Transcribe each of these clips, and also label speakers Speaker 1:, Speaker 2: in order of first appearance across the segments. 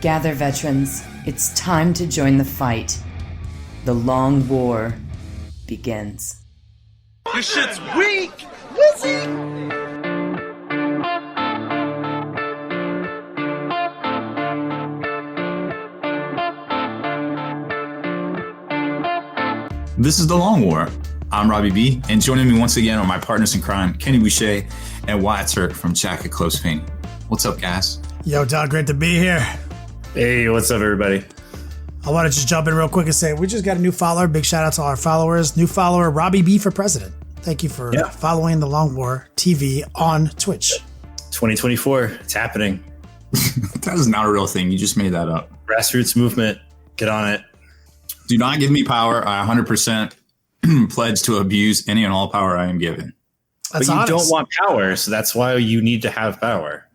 Speaker 1: Gather, veterans. It's time to join the fight. The long war begins.
Speaker 2: This shit's weak! Lizzie!
Speaker 3: This is The Long War. I'm Robbie B, and joining me once again are my partners in crime, Kenny Boucher and Wyatt Turk from Jacket Close Paint. What's up, guys?
Speaker 4: Yo, Doug, great to be here.
Speaker 5: Hey, what's up, everybody?
Speaker 4: I want to just jump in real quick and say we just got a new follower. Big shout out to all our followers. New follower, Robbie B for president. Thank you for following The Long War TV on Twitch.
Speaker 5: 2024, it's happening.
Speaker 3: That is not a real thing. You just made that up.
Speaker 5: Grassroots movement. Get on it.
Speaker 3: Do not give me power. I 100% pledge to abuse any and all power I am given.
Speaker 4: That's
Speaker 5: but you
Speaker 4: honest.
Speaker 5: don't want power, so that's why you need to have power.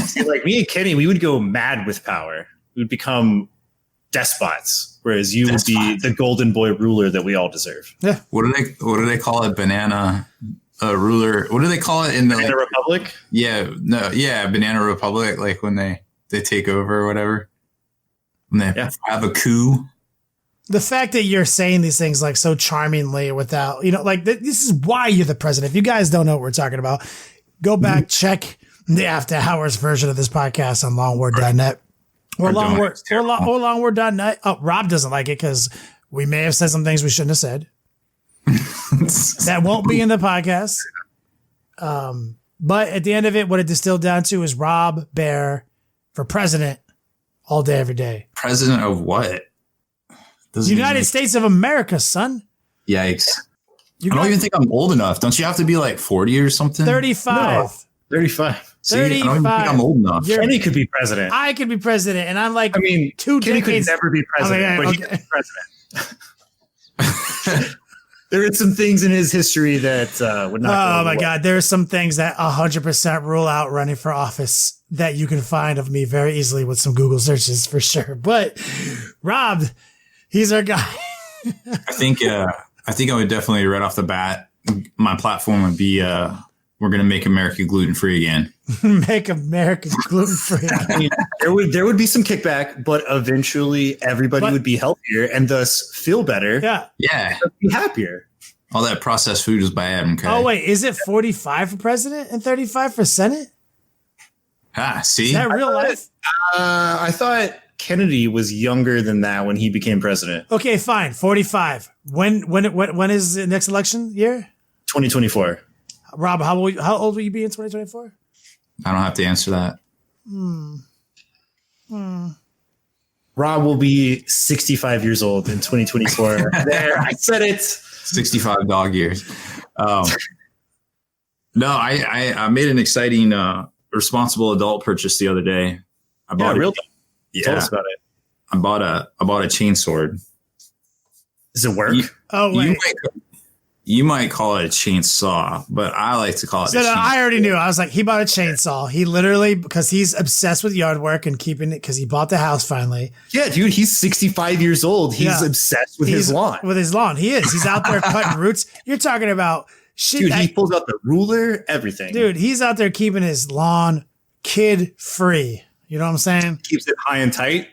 Speaker 5: See, like me and Kenny, we would go mad with power. We would become despots, whereas you would be the golden boy ruler that we all deserve.
Speaker 4: Yeah.
Speaker 3: What do they call it? Banana ruler. What do they call it in the
Speaker 5: Banana Republic?
Speaker 3: Banana Republic. Like when they take over or whatever. When they have a coup.
Speaker 4: The fact that you're saying these things like so charmingly without, like this is why you're the president. If you guys don't know what we're talking about, go back, check the after hours version of this podcast on longword.net or longword.net. Oh, Rob doesn't like it because we may have said some things we shouldn't have said. That won't be in the podcast. But at the end of it, what it distilled down to is Rob Baer for president all day, every day.
Speaker 3: President of what?
Speaker 4: United States of America, son.
Speaker 3: Yikes. I don't even think I'm old enough. Don't you have to be like 40 or something?
Speaker 4: 35.
Speaker 5: No, 35.
Speaker 3: See, 35. I don't even think I'm old enough.
Speaker 5: Kenny could be president.
Speaker 4: I could be president, and I'm like,
Speaker 5: Kenny
Speaker 4: decades.
Speaker 5: could never be president, but he could be president. There are some things in his history that would not.
Speaker 4: Oh my God, there are some things that 100% rule out running for office that you can find of me very easily with some Google searches for sure. But Rob, he's our guy.
Speaker 3: I think I would definitely right off the bat, my platform would be we're going to make America gluten-free again.
Speaker 4: Make America gluten-free.
Speaker 5: I mean, there would be some kickback, but eventually everybody would be healthier and thus feel better.
Speaker 3: Yeah.
Speaker 5: Be happier.
Speaker 3: All that processed food is bad. Okay.
Speaker 4: Oh wait, is it 45 for president and 35 for Senate?
Speaker 3: See,
Speaker 4: is that real life?
Speaker 5: I thought Kennedy was younger than that when he became president.
Speaker 4: Okay, fine. 45. When is the next election year?
Speaker 5: 2024.
Speaker 4: Rob, how old will you be in 2024?
Speaker 3: I don't have to answer that.
Speaker 5: Rob will be 65 years old in 2024. There, I said it.
Speaker 3: 65 dog years. No, I made an exciting responsible adult purchase the other day. I bought
Speaker 5: Tell us about it.
Speaker 3: I bought a chainsword.
Speaker 5: Does it work?
Speaker 3: You might call it a chainsaw, but I like to call it a chainsaw.
Speaker 4: I already knew. I was like, he bought a chainsaw. He literally, because he's obsessed with yard work and keeping it, because he bought the house finally.
Speaker 5: Yeah, dude, he's 65 years old. He's obsessed with his lawn.
Speaker 4: With his lawn. He is. He's out there cutting roots. You're talking about shit.
Speaker 5: Dude, he pulls out the ruler, everything.
Speaker 4: Dude, he's out there keeping his lawn kid free. You know what I'm saying?
Speaker 5: Keeps it high and tight.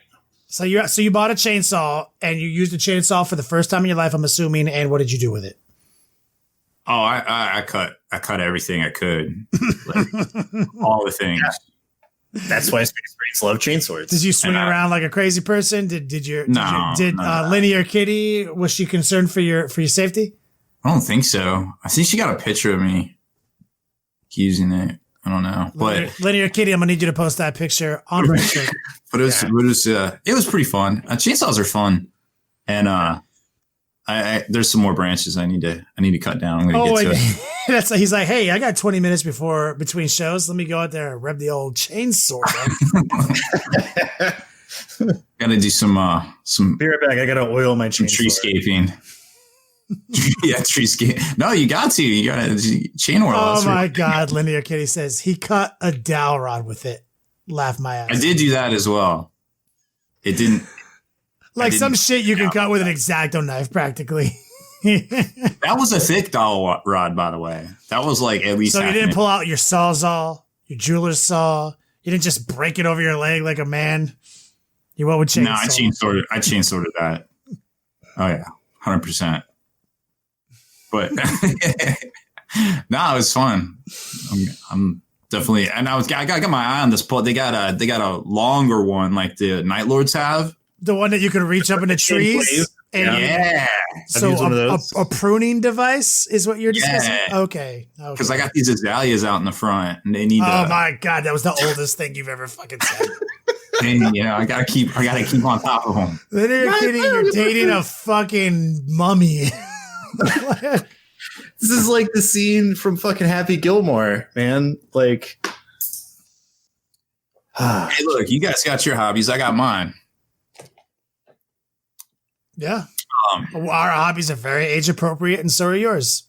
Speaker 4: So you bought a chainsaw and you used a chainsaw for the first time in your life, I'm assuming. And what did you do with it?
Speaker 3: Oh, I cut everything I could, like, all the things.
Speaker 5: Yeah. That's why Space Marines love chainswords.
Speaker 4: Did you swing around like a crazy person? Did Linear Kitty, was she concerned for your safety?
Speaker 3: I don't think so. I think she got a picture of me using it. I don't know, but
Speaker 4: Linear Kitty, I'm gonna need you to post that picture on Reddit.
Speaker 3: But it was pretty fun. Chainsaws are fun, and I there's some more branches I need to cut down. I'm gonna get to it.
Speaker 4: He's like, hey, I got 20 minutes between shows. Let me go out there and rev the old chainsaw.
Speaker 3: Gotta do some.
Speaker 5: Be right back. I gotta oil my
Speaker 3: treescaping. Treescape. No, you got to chain oil.
Speaker 4: Oh my God. Linear Kitty says he cut a dowel rod with it. Laugh my ass.
Speaker 3: I did do that as well. It didn't.
Speaker 4: Like some shit you can cut with an X-Acto knife practically.
Speaker 3: That was a thick dowel rod, by the way. That was like at least.
Speaker 4: So you didn't pull out your Sawzall, your jeweler's saw, You didn't just break it over your leg like a man. You what would change?
Speaker 3: No, I chainsawed that. Oh yeah, 100%. But no, it was fun. I'm definitely, and I got my eye on this. They got a longer one like the Night Lords have.
Speaker 4: The one that you can reach up in the trees.
Speaker 3: Yeah.
Speaker 4: So a pruning device is what you're discussing?
Speaker 3: Yeah.
Speaker 4: Okay.
Speaker 3: Because I got these azaleas out in the front and they need
Speaker 4: Oh my God, that was the oldest thing you've ever fucking said.
Speaker 3: And I gotta keep on top of them.
Speaker 4: Then you're kidding, you're dating a fucking mummy.
Speaker 5: This is like the scene from fucking Happy Gilmore, man. Like,
Speaker 3: hey, look, you guys got your hobbies. I got mine.
Speaker 4: Yeah. Our hobbies are very age appropriate, and so are yours.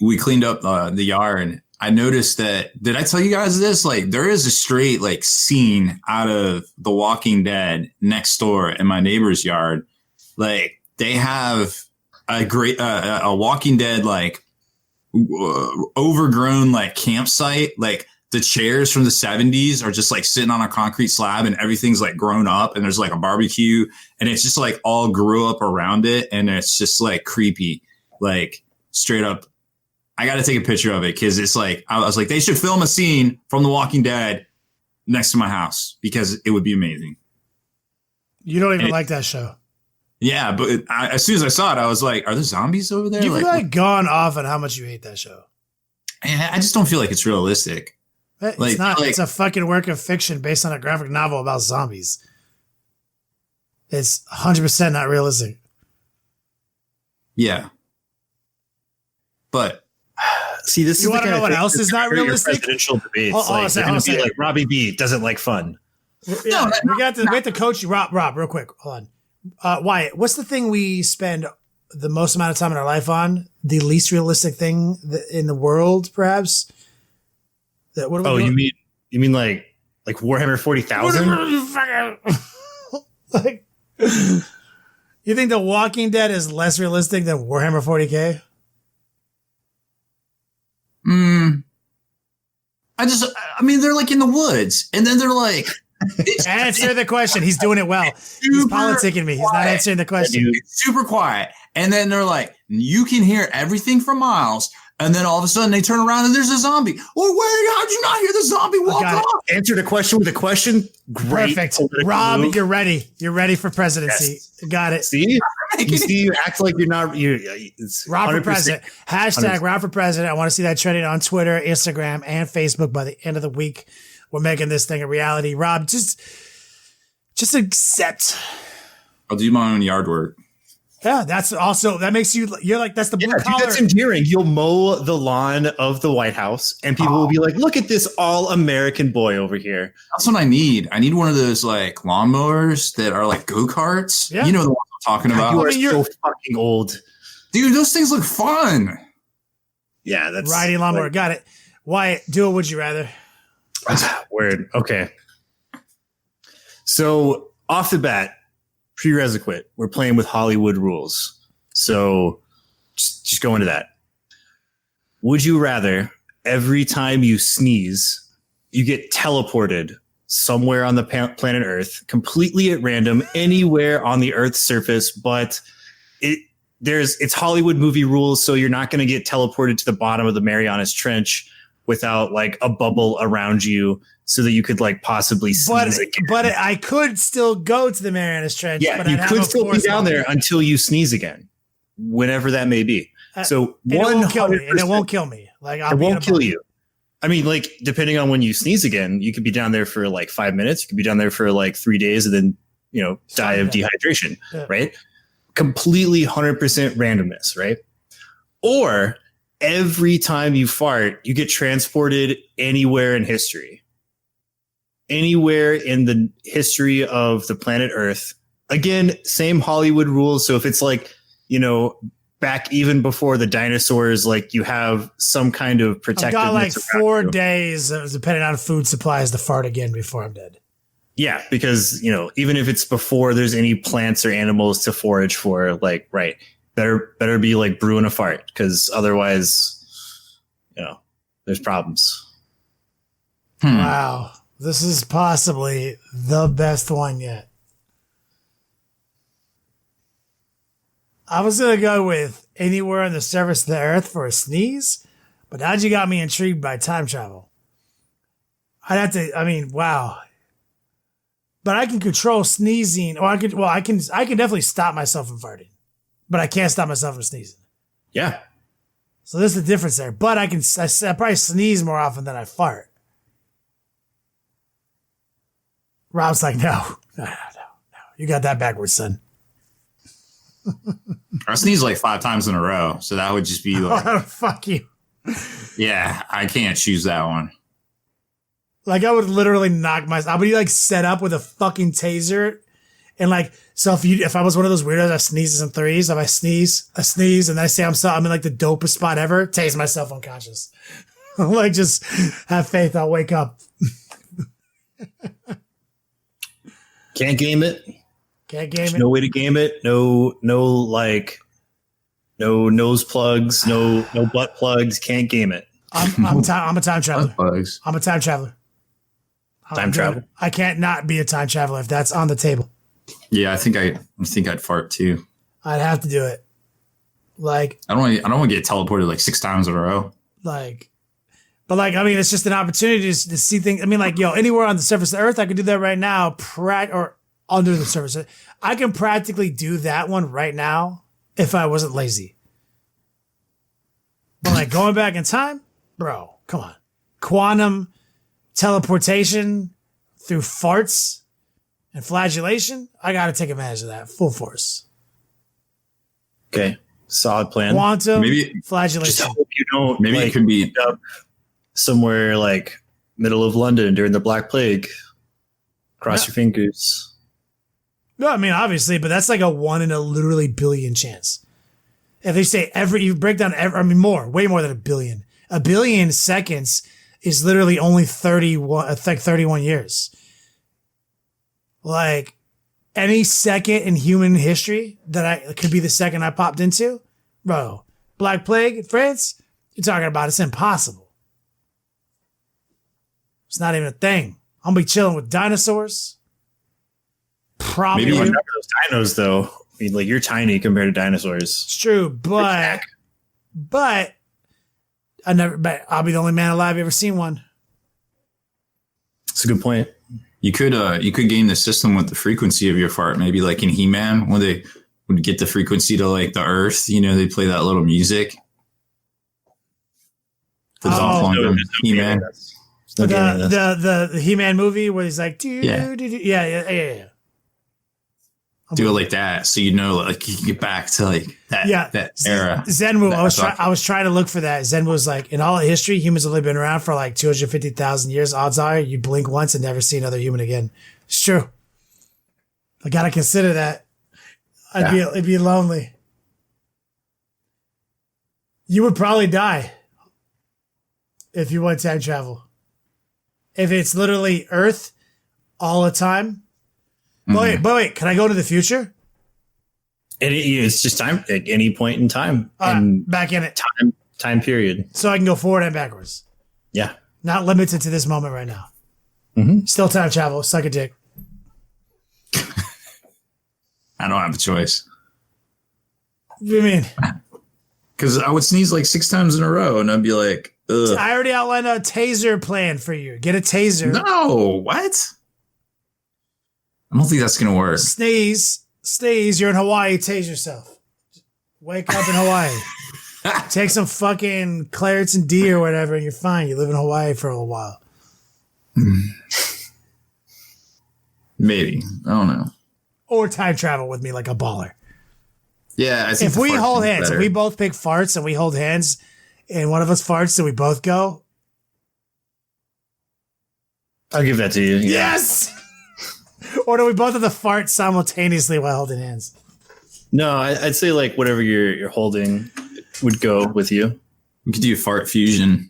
Speaker 3: We cleaned up the yard. I noticed that. Did I tell you guys this? Like, there is a straight like scene out of The Walking Dead next door in my neighbor's yard. Like, they have a great a Walking Dead like overgrown like campsite. Like, the chairs from the 70s are just like sitting on a concrete slab and everything's like grown up and there's like a barbecue and it's just like all grew up around it. And it's just like creepy, like straight up. I got to take a picture of it because it's like, I was like, they should film a scene from The Walking Dead next to my house because it would be amazing.
Speaker 4: You don't even like that show.
Speaker 3: Yeah. But as soon as I saw it, I was like, are there zombies over there?
Speaker 4: You've like gone off on how much you hate that show.
Speaker 3: I just don't feel like it's realistic.
Speaker 4: It's
Speaker 3: like,
Speaker 4: not.
Speaker 3: like,
Speaker 4: it's a fucking work of fiction based on a graphic novel about zombies. It's 100% not realistic.
Speaker 3: Yeah. But
Speaker 5: see, this
Speaker 4: you
Speaker 5: is
Speaker 4: want to know what else is not realistic?
Speaker 5: Presidential debates. Like Robbie B doesn't like fun.
Speaker 4: Yeah, we have to coach you, Rob, real quick. Hold on, Wyatt. What's the thing we spend the most amount of time in our life on? The least realistic thing in the world, perhaps. What
Speaker 5: oh, you mean like Warhammer 40,000?
Speaker 4: Like, you think The Walking Dead is less realistic than Warhammer 40K?
Speaker 3: I mean, they're like in the woods, and then they're like,
Speaker 4: answer the question. He's doing it well. He's politicking me. He's not answering the question.
Speaker 3: It's super quiet, and then they're like, you can hear everything for miles. And then all of a sudden they turn around and there's a zombie. Well, how'd you not hear the zombie walk off?
Speaker 5: Answer the question with a question. Great.
Speaker 4: Perfect. Rob, you're ready. You're ready for presidency. Yes. Got it.
Speaker 5: See? You act like you're not.
Speaker 4: Rob for president. Hashtag 100%. Rob for president. I want to see that trending on Twitter, Instagram, and Facebook by the end of the week. We're making this thing a reality. Rob, just accept.
Speaker 3: I'll do my own yard work.
Speaker 4: Yeah, that makes you're like, that's the blue collar.
Speaker 5: That's endearing. You'll mow the lawn of the White House and people will be like, look at this all American boy over here.
Speaker 3: That's what I need. I need one of those like lawnmowers that are like go-karts. Yeah. You know the ones I'm talking about.
Speaker 5: You're so fucking old.
Speaker 3: Dude, those things look fun.
Speaker 5: Yeah, that's
Speaker 4: riding lawnmower. Got it. Wyatt, do it, would you rather?
Speaker 5: Word. Okay. So off the bat, prerequisite, we're playing with Hollywood rules. So just go into that. Would you rather every time you sneeze, you get teleported somewhere on the planet Earth, completely at random, anywhere on the Earth's surface, but it's Hollywood movie rules, so you're not going to get teleported to the bottom of the Marianas Trench without like a bubble around you so that you could like possibly sneeze again.
Speaker 4: But I could still go to the Marianas Trench.
Speaker 5: Yeah,
Speaker 4: but
Speaker 5: you could still be down there until you sneeze again, whenever that may be. So
Speaker 4: it won't kill me, and it won't kill me. Like
Speaker 5: it won't kill you. I mean, like depending on when you sneeze again, you could be down there for like 5 minutes. You could be down there for like 3 days, and then die of dehydration, right? Completely 100% randomness, right? Or every time you fart, you get transported anywhere in history. Anywhere in the history of the planet Earth. Again, same Hollywood rules. So if it's like, back even before the dinosaurs, like you have some kind of protective.
Speaker 4: I've got like 4 days, depending on food supplies, to fart again before I'm dead.
Speaker 5: Yeah, because, even if it's before there's any plants or animals to forage for, like, right. Better be like brewing a fart, because otherwise, there's problems.
Speaker 4: Wow. This is possibly the best one yet. I was going to go with anywhere on the surface of the earth for a sneeze, but now you got me intrigued by time travel. I'd have to, I mean, wow. But I can control sneezing, or I can definitely stop myself from farting, but I can't stop myself from sneezing.
Speaker 5: Yeah.
Speaker 4: So there's the difference there. But I probably sneeze more often than I fart. Rob's like, no. You got that backwards, son.
Speaker 3: I sneeze like 5 times in a row, so that would just be like,
Speaker 4: Oh, fuck you.
Speaker 3: yeah, I can't choose that one.
Speaker 4: Like, I would literally knock myself. I would be like set up with a fucking taser. And like, so if I was one of those weirdos that sneezes in threes, if I sneeze, and then I say I'm in like the dopest spot ever, tase myself unconscious. Like, just have faith I'll wake up.
Speaker 5: Can't game it.
Speaker 4: Can't game
Speaker 5: There's
Speaker 4: it.
Speaker 5: no way to game it. No nose plugs, no butt plugs. Can't game it.
Speaker 4: I'm a time traveler.
Speaker 3: Bugs.
Speaker 4: I'm a time traveler.
Speaker 5: Time travel.
Speaker 4: I can't not be a time traveler if that's on the table.
Speaker 3: Yeah, I think I'd fart too.
Speaker 4: I'd have to do it. Like,
Speaker 3: I don't want to get teleported like 6 times in a row.
Speaker 4: like, but like, I mean, it's just an opportunity to see things. I mean, like, anywhere on the surface of the earth, I could do that right now, or under the surface. I can practically do that one right now if I wasn't lazy. But like going back in time, bro, come on. Quantum teleportation through farts and flagellation, I got to take advantage of that full force.
Speaker 5: Okay, solid plan.
Speaker 4: Quantum
Speaker 3: Maybe-
Speaker 4: flagellation.
Speaker 5: Just hope you don't.
Speaker 3: Maybe it could be
Speaker 5: end up somewhere like middle of London during the Black Plague. Cross your fingers.
Speaker 4: No, I mean, obviously, but that's like a 1 in a literally billion chance. If they say you break down way more than a billion. A billion seconds is literally only 31 years. Like, any second in human history that could be the second I popped into, bro, Black Plague in France, you're talking about it's impossible. It's not even a thing. I'm gonna be chilling with dinosaurs. Probably.
Speaker 5: Maybe remember those dinos, though. I mean, like, you're tiny compared to dinosaurs.
Speaker 4: It's true, but I'll be the only man alive ever seen one.
Speaker 5: That's a good point.
Speaker 3: you could game the system with the frequency of your fart. Maybe like in He-Man when they would get the frequency to like the Earth, they play that little music. The He-Man.
Speaker 4: The He-Man movie where he's like,
Speaker 3: Yeah.
Speaker 4: yeah.
Speaker 3: Do it like that, so like you can get back to like that era.
Speaker 4: Zenwu, I was trying to look for that. Zenwu was like, in all of history, humans have only been around for like 250,000 years. Odds are you blink once and never see another human again. It's true. I gotta consider that. It'd be lonely. You would probably die if you went time travel. If it's literally Earth all the time. But wait, can I go to the future?
Speaker 5: It's just time, at any point in time.
Speaker 4: Back in it.
Speaker 5: Time period.
Speaker 4: So I can go forward and backwards.
Speaker 5: Yeah.
Speaker 4: Not limited to this moment right now.
Speaker 5: Mm-hmm.
Speaker 4: Still time travel. Suck a dick.
Speaker 3: I don't have a choice.
Speaker 4: What do you mean?
Speaker 3: Because I would sneeze like 6 times in a row, and I'd be like, ugh.
Speaker 4: I already outlined a taser plan for you. Get a taser.
Speaker 3: No, what? I don't think that's going to work.
Speaker 4: Sneeze. You're in Hawaii. Tase yourself. Wake up in Hawaii. Take some fucking Claritin D or whatever, and you're fine. You live in Hawaii for a little while.
Speaker 3: Maybe. I don't know.
Speaker 4: Or time travel with me like a baller.
Speaker 3: Yeah, I think
Speaker 4: If we hold hands,
Speaker 3: better.
Speaker 4: if we both pick farts and we hold hands, and one of us farts and we both go.
Speaker 5: I'll give that to you. Yeah.
Speaker 4: Yes! Or do we both have the fart simultaneously while holding hands?
Speaker 5: No, I'd say like whatever you're holding would go with you.
Speaker 3: We could do fart fusion.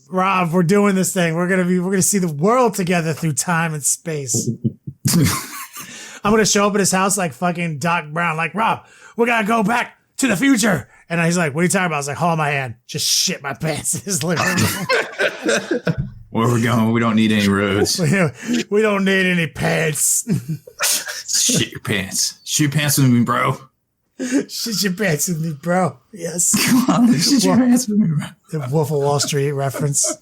Speaker 4: Rob, we're doing this thing. We're gonna see the world together through time and space. I'm gonna show up at his house like fucking Doc Brown, like, Rob, we gotta go back to the future And he's like, what are you talking about? I was like, hold on my hand. Just shit my pants in his living room.
Speaker 3: Where we're going, we don't need any roads.
Speaker 4: We don't need any pants.
Speaker 3: Shit your pants. Shit your pants with me, bro.
Speaker 4: Shit your pants with me, bro. Yes.
Speaker 3: Come on, shit your pants with me, bro.
Speaker 4: The Wolf of Wall Street reference.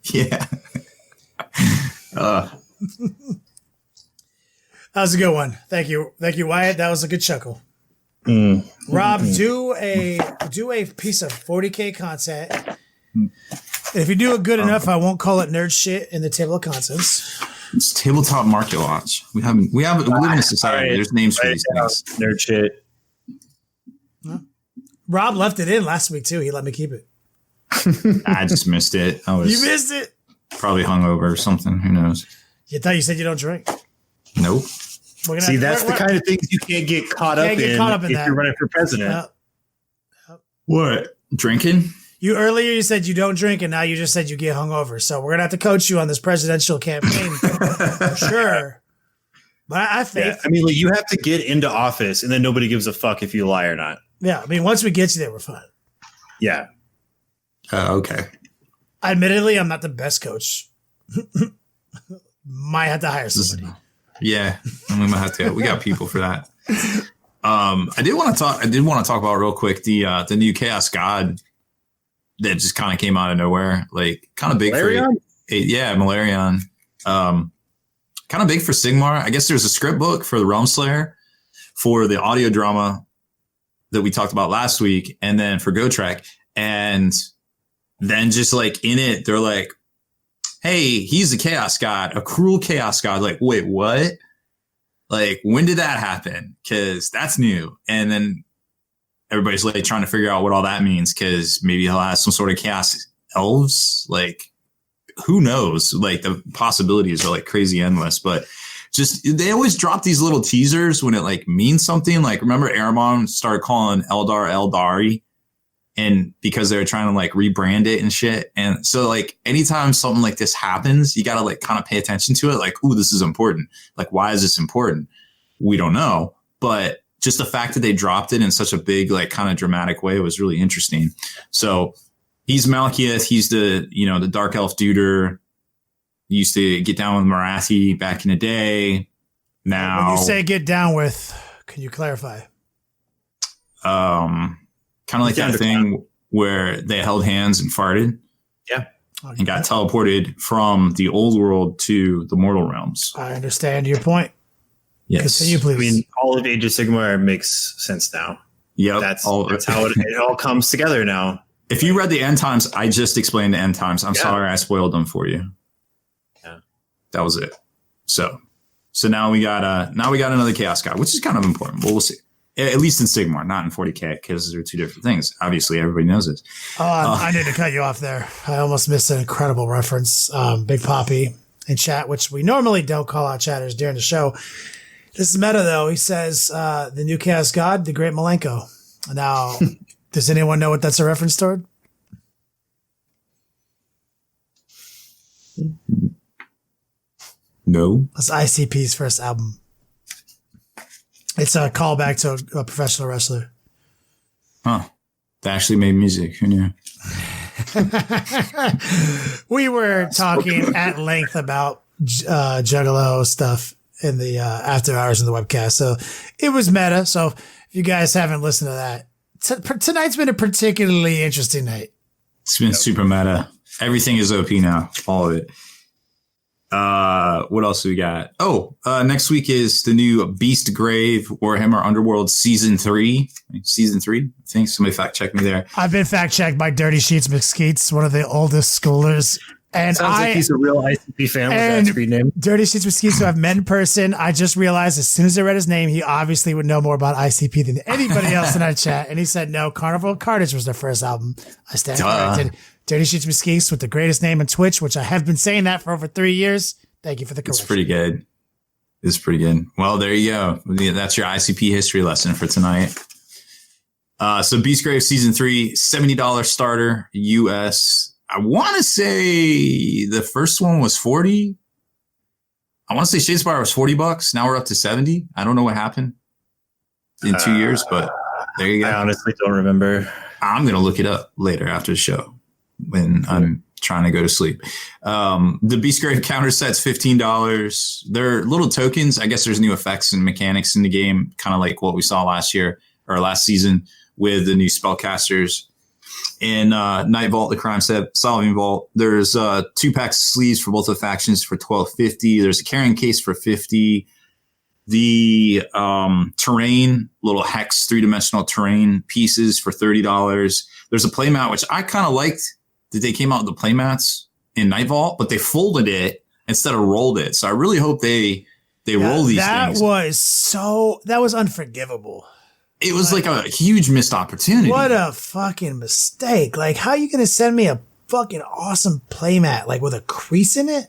Speaker 3: Yeah.
Speaker 4: That was a good one. Thank you, Wyatt. That was a good chuckle. Rob, do a piece of 40K content. And if you do it good enough, I won't call it nerd shit in the table of contents.
Speaker 3: It's tabletop market watch. We live in a society. There's names for these things.
Speaker 5: Nerd shit.
Speaker 4: Rob left it in last week too. He let me keep it.
Speaker 3: I just missed it.
Speaker 4: You missed it.
Speaker 3: Probably hungover or something. Who knows?
Speaker 4: You thought you said you don't drink.
Speaker 3: Nope.
Speaker 5: See, that's the kind of things you can't get caught up in if you're running for president.
Speaker 3: What? Drinking?
Speaker 4: Earlier you said you don't drink, and now you just said you get hungover. So we're gonna have to coach you on this presidential campaign for sure. But I think,
Speaker 5: yeah, I mean, like, you have to get into office, and then nobody gives a fuck if you lie or not.
Speaker 4: Yeah, I mean, once we get you there, we're fine.
Speaker 5: Yeah.
Speaker 3: Okay.
Speaker 4: Admittedly, I'm not the best coach. Might have to hire somebody.
Speaker 3: Yeah, we might have to. We got people for that. I did want to talk about real quick the new Chaos God that just kind of came out of nowhere, like kind of big
Speaker 5: Malarion?
Speaker 3: Malarion. Kind of big for Sigmar. I guess there's a script book for the Realm Slayer for the audio drama that we talked about last week, and then for Go Trek, and then just like in it, they're like, hey, he's a chaos god, a cruel chaos god. Like, wait, what? Like, when did that happen? Because that's new. And then everybody's like trying to figure out what all that means, because maybe he'll have some sort of chaos elves. Like, who knows? Like, the possibilities are like crazy endless. But just, they always drop these little teasers when it like means something. Like, remember Aramon started calling Eldar Eldari? And because they're trying to like rebrand it and shit. And so like anytime something like this happens, you got to like kind of pay attention to it. Like, ooh, this is important. Like, why is this important? We don't know. But just the fact that they dropped it in such a big, like kind of dramatic way was really interesting. So he's Malekith. He's the Dark Elf duder. He used to get down with Marathi back in the day. Now,
Speaker 4: when you say get down with, can you clarify?
Speaker 3: Kind of like that thing where they held hands and farted.
Speaker 5: Yeah.
Speaker 3: And got teleported from the old world to the mortal realms.
Speaker 4: I understand your point.
Speaker 3: Yes.
Speaker 4: Continue, please.
Speaker 5: I mean, all of Age of Sigmar makes sense now.
Speaker 3: Yep.
Speaker 5: That's how it all comes together now.
Speaker 3: If you read the end times, I just explained the end times. I'm sorry I spoiled them for you.
Speaker 5: Yeah.
Speaker 3: That was it. So now we got another Chaos God, which is kind of important, but we'll see. At least in Sigmar, not in 40K, because they're two different things. Obviously, everybody knows this.
Speaker 4: I need to cut you off there. I almost missed an incredible reference. Big Poppy in chat, which we normally don't call out chatters during the show. This is meta, though. He says, the new Chaos God, the Great Malenko. Now, does anyone know what that's a reference toward?
Speaker 3: No.
Speaker 4: That's ICP's first album. It's a callback to a professional wrestler.
Speaker 3: Huh. They actually made music. Who knew?
Speaker 4: We were talking at length about Juggalo stuff in the after hours in the webcast. So it was meta. So if you guys haven't listened to that, tonight's been a particularly interesting night.
Speaker 3: It's been super meta. Everything is OP now. All of it. What else do we got? Next week is the new Beast Grave Warhammer Underworld Season 3. Season 3? I think somebody fact checked me there.
Speaker 4: I've been fact checked by Dirty Sheets McSkeets, one of the oldest schoolers. And
Speaker 5: sounds like he's a real ICP fan with that screen name.
Speaker 4: Dirty Sheets McSkeets, who I've met in person. I just realized as soon as I read his name, he obviously would know more about ICP than anybody else in our chat. And he said, no, Carnival of Carnage was their first album. I stand corrected. Dirty Sheets McSkeets with the greatest name on Twitch, which I have been saying that for over 3 years. Thank you for the correction.
Speaker 3: It's pretty good. It's pretty good. Well, there you go. That's your ICP history lesson for tonight. So Beastgrave Season 3, $70 starter, US. I want to say the first one was 40. I want to say Shadespire was $40. Now we're up to 70. I don't know what happened in 2 years, but there you go.
Speaker 5: I honestly don't remember.
Speaker 3: I'm going to look it up later after the show when I'm trying to go to sleep. The Beast Grave counter set's $15. They're little tokens. I guess there's new effects and mechanics in the game, kind of like what we saw last year or last season with the new spellcasters. In Night Vault, the crime solving vault, there's 2 packs of sleeves for both the factions for $12.50. There's a carrying case for $50. The terrain, little hex 3-dimensional terrain pieces for $30. There's a playmat, which I kind of liked that they came out with the playmats in Night Vault, but they folded it instead of rolled it. So I really hope they roll these things.
Speaker 4: That was unforgivable.
Speaker 3: It was like a huge missed opportunity.
Speaker 4: What a fucking mistake. Like, how are you going to send me a fucking awesome playmat, like with a crease in it?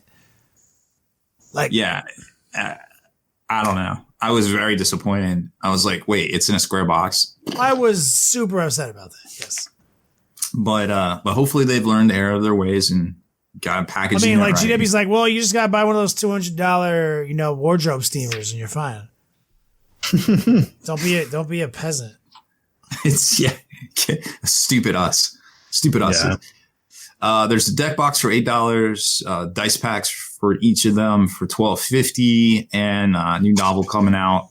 Speaker 4: Like,
Speaker 3: yeah, I don't know. I was very disappointed. I was like, wait, it's in a square box.
Speaker 4: I was super upset about that. Yes.
Speaker 3: But hopefully they've learned the error of their ways and got packaging.
Speaker 4: I mean, like
Speaker 3: right.
Speaker 4: GW's like, well, you just got to buy one of those $200, wardrobe steamers and you're fine. Don't be a peasant.
Speaker 3: It's stupid us.
Speaker 5: Yeah.
Speaker 3: There's a deck box for $8, dice packs for each of them for $12.50, and a new novel coming out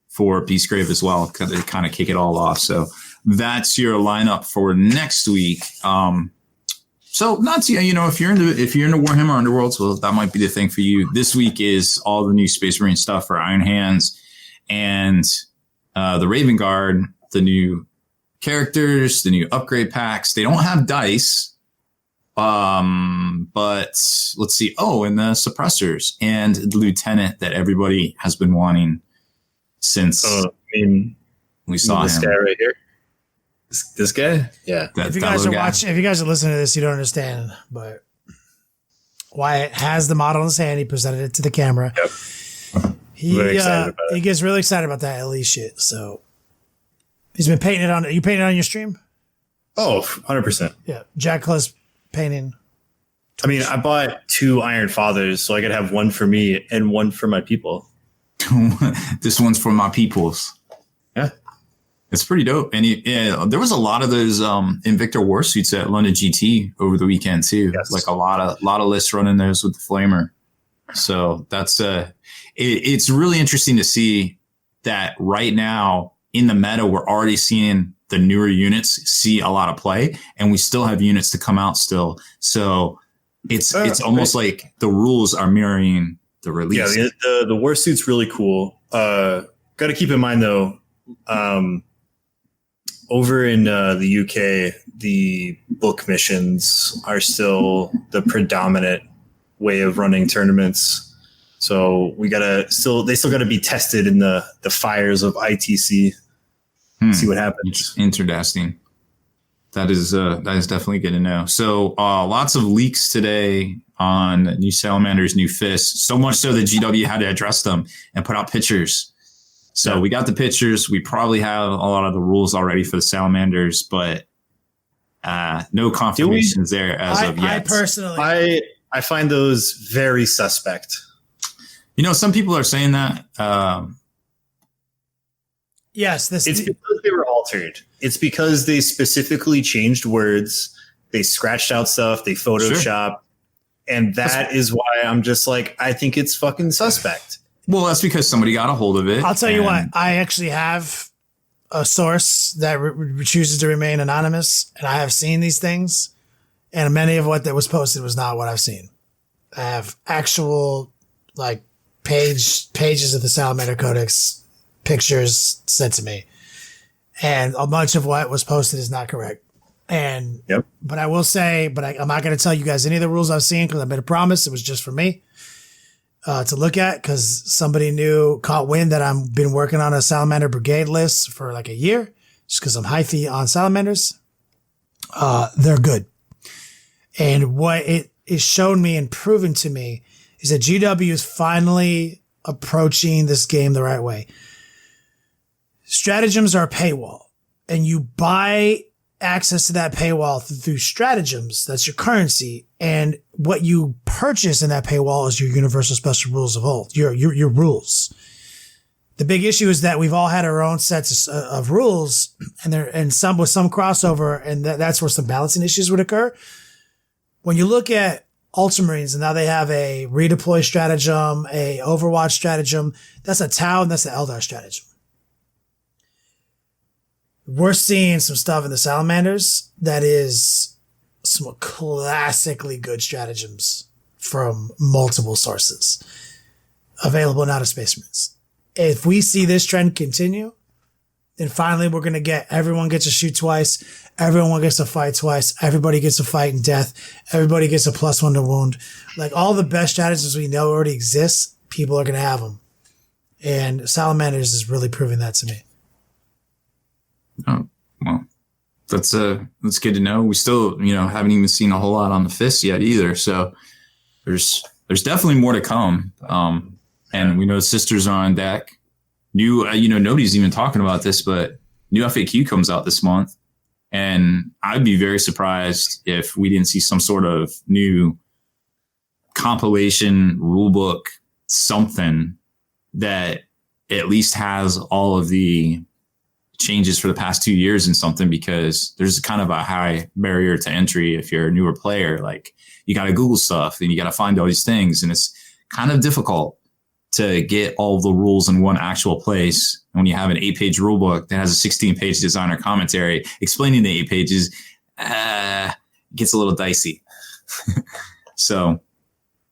Speaker 3: for Beastgrave as well. They kind of kick it all off. So that's your lineup for next week. So not to, if you're into Warhammer Underworlds, well, that might be the thing for you. This week is all the new Space Marine stuff for Iron Hands and the Raven Guard, the new characters, the new upgrade packs. They don't have dice, but let's see. Oh, and the suppressors and the lieutenant that everybody has been wanting since we saw
Speaker 5: this
Speaker 3: him.
Speaker 5: guy right here. This guy? Yeah.
Speaker 4: If you guys are listening to this, you don't understand, but Wyatt has the model in his hand. He presented it to the camera.
Speaker 5: Yep.
Speaker 4: He gets really excited about that LE shit. So he's been painting it on. Are you painting it on your stream?
Speaker 5: Oh, 100%.
Speaker 4: Yeah. Jack Close painting.
Speaker 5: I mean, I bought 2 Iron Fathers so I could have one for me and one for my people.
Speaker 3: This one's for my peoples.
Speaker 5: Yeah.
Speaker 3: It's pretty dope. And there was a lot of those Invictor war suits at London GT over the weekend too.
Speaker 5: Yes.
Speaker 3: Like a lot of lists running those with the Flamer. So that's it's really interesting to see that right now in the meta, we're already seeing the newer units see a lot of play, and we still have units to come out still. So it's almost like the rules are mirroring the release.
Speaker 5: Yeah, the war suit's really cool. Got to keep in mind though, over in the UK, the book missions are still the predominant way of running tournaments. So they still gotta be tested in the fires of ITC. See what happens.
Speaker 3: Interesting. That is definitely good to know. So lots of leaks today on new Salamanders, new fists. So much so that GW had to address them and put out pictures. So we got the pictures. We probably have a lot of the rules already for the Salamanders, but no confirmations there as of yet.
Speaker 4: I personally,
Speaker 5: I find those very suspect.
Speaker 3: Some people are saying that.
Speaker 4: yes,
Speaker 5: it's because they were altered. It's because they specifically changed words. They scratched out stuff. They photoshopped. Sure. And that is why I'm just like, I think it's fucking suspect.
Speaker 3: Well, that's because somebody got a hold of it.
Speaker 4: I'll tell you what, I actually have a source that chooses to remain anonymous, and I have seen these things, and many of what that was posted was not what I've seen. I have actual pages of the Salamander Codex pictures sent to me, and a bunch of what was posted is not correct. And but I will say, I'm not going to tell you guys any of the rules I've seen because I made a promise. It was just for me to look at, because somebody caught wind that I've been working on a Salamander Brigade list for like a year, just because I'm hyphy on Salamanders. They're good. And what it is shown me and proven to me is that GW is finally approaching this game the right way. Stratagems are a paywall, and you buy access to that paywall through stratagems. That's your currency. And what you purchase in that paywall is your universal special rules of old, your rules. The big issue is that we've all had our own sets of rules, and some with some crossover, and that's where some balancing issues would occur. When you look at Ultramarines, and now they have a redeploy stratagem, a Overwatch stratagem, that's a Tau, and that's the Eldar stratagem. We're seeing some stuff in the Salamanders that is some classically good stratagems from multiple sources available now to Space Marines. If we see this trend continue, then finally we're going to get everyone gets to shoot twice, everyone gets to fight twice, everybody gets to fight in death, everybody gets a +1 to wound. Like all the best stratagems we know already exist, people are going to have them. And Salamanders is really proving that to me.
Speaker 3: Oh, well, that's good to know. We still, haven't even seen a whole lot on the fists yet either. So there's definitely more to come. And we know sisters are on deck. New, nobody's even talking about this, but new FAQ comes out this month. And I'd be very surprised if we didn't see some sort of new compilation, rulebook, something that at least has all of the changes for the past 2 years and something, because there's kind of a high barrier to entry if you're a newer player. Like you got to Google stuff and you got to find all these things, and it's kind of difficult to get all the rules in one actual place. When you have an 8-page rule book that has a 16-page designer commentary explaining the 8 pages, it gets a little dicey. So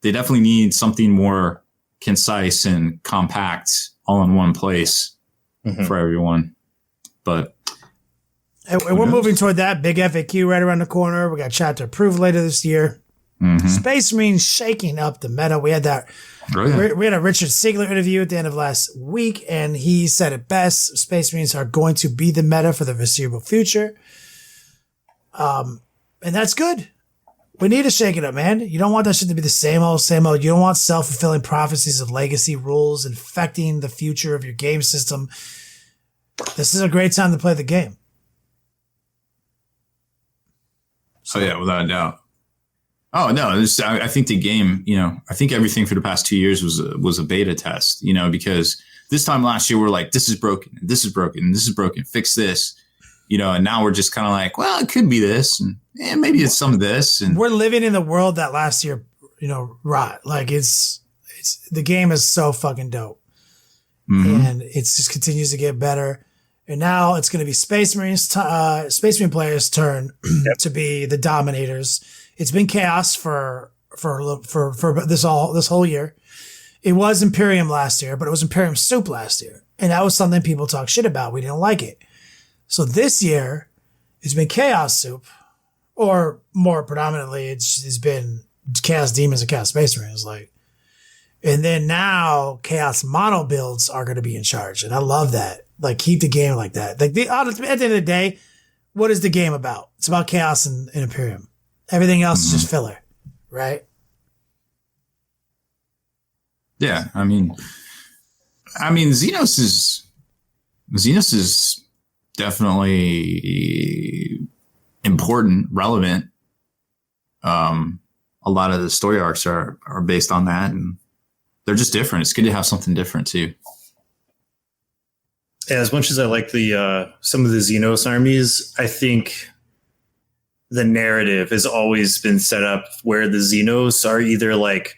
Speaker 3: they definitely need something more concise and compact all in one place for everyone. But
Speaker 4: and we're moving toward that big FAQ right around the corner. We got chapter approved later this year. Space Marines shaking up the meta. We had that. Oh, yeah. We had a Richard Siegler interview at the end of last week, and he said it best. Space Marines are going to be the meta for the foreseeable future. And that's good. We need to shake it up, man. You don't want that shit to be the same old, same old. You don't want self-fulfilling prophecies of legacy rules infecting the future of your game system. This is a great time to play the game.
Speaker 3: So, yeah, without a doubt. Oh, no, I think the game, I think everything for the past 2 years was a beta test, because this time last year, we're like, this is broken, this is broken, this is broken, fix this, and now we're just kind of like, well, it could be this, and maybe it's some of this. And
Speaker 4: we're living in the world that last year, rot. Like it's the game is so fucking dope. And it just continues to get better. And now it's going to be Space Marine players' turn to be the dominators. It's been chaos for this whole year. It was Imperium last year, but it was Imperium Soup last year, and that was something people talk shit about. We didn't like it. So this year, it's been Chaos Soup, or more predominantly, it's been Chaos Demons and Chaos Space Marines. And then now Chaos Mono builds are going to be in charge, and I love that. Like, keep the game like that. Like, at the end of the day, what is the game about? It's about Chaos and Imperium. Everything else is just filler, right?
Speaker 3: Yeah, I mean, Xenos is definitely important, relevant. A lot of the story arcs are based on that, and they're just different. It's good to have something different too.
Speaker 5: Yeah, as much as I like the some of the Xenos armies, I think the narrative has always been set up where the Xenos are either like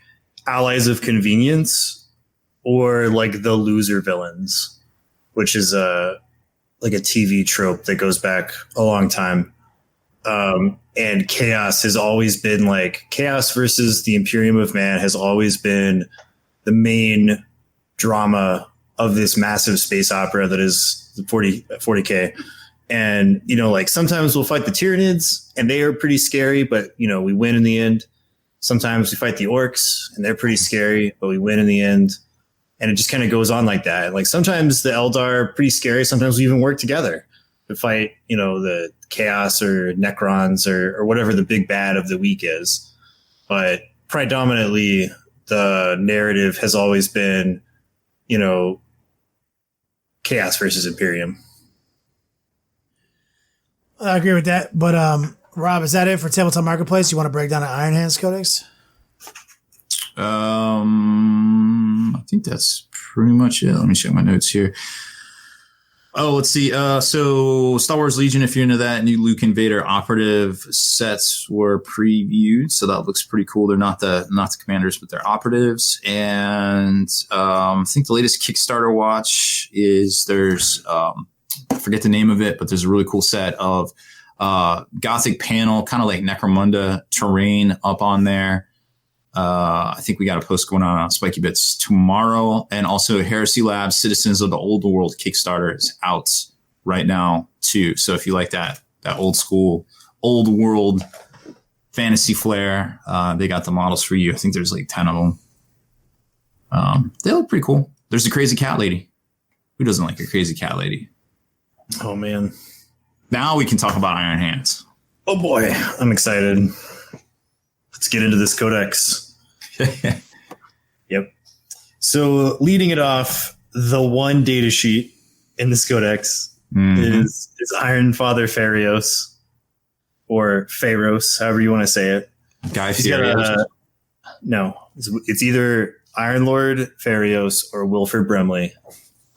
Speaker 5: allies of convenience or like the loser villains, which is like a TV trope that goes back a long time. And Chaos has always been like Chaos versus the Imperium of Man has always been the main drama of this massive space opera that is 40K. And, like sometimes we'll fight the Tyranids and they are pretty scary, but, we win in the end. Sometimes we fight the Orcs and they're pretty scary, but we win in the end. And it just kind of goes on like that. Like sometimes the Eldar are pretty scary. Sometimes we even work together to fight, the Chaos or Necrons or whatever the big bad of the week is. But predominantly the narrative has always been, Chaos versus Imperium.
Speaker 4: I agree with that. But Rob, is that it for Tabletop Marketplace? You want to break down an Iron Hands Codex?
Speaker 3: I think that's pretty much it. Let me check my notes here. Oh, let's see. So Star Wars Legion, if you're into that, new Luke and Vader operative sets were previewed. So that looks pretty cool. They're not the commanders, but they're operatives. And I think the latest Kickstarter watch is there's I forget the name of it, but there's a really cool set of Gothic panel, kind of like Necromunda terrain up on there. I think we got a post going on Spiky Bits tomorrow. And also Heresy Labs Citizens of the Old World Kickstarter is out right now too. So if you like that old school, old world fantasy flair, they got the models for you. I think there's like 10 of them. They look pretty cool. There's a crazy cat lady. Who doesn't like a crazy cat lady?
Speaker 5: Oh man.
Speaker 3: Now we can talk about Iron Hands.
Speaker 5: Oh boy. I'm excited. Let's get into this Codex. Yep. So leading it off, the one data sheet in this Codex is Iron Father Pharios, or Pharaohs, however you want to say it.
Speaker 3: Guy Fieri.
Speaker 5: No, it's either Iron Lord Pharios or Wilford Brimley.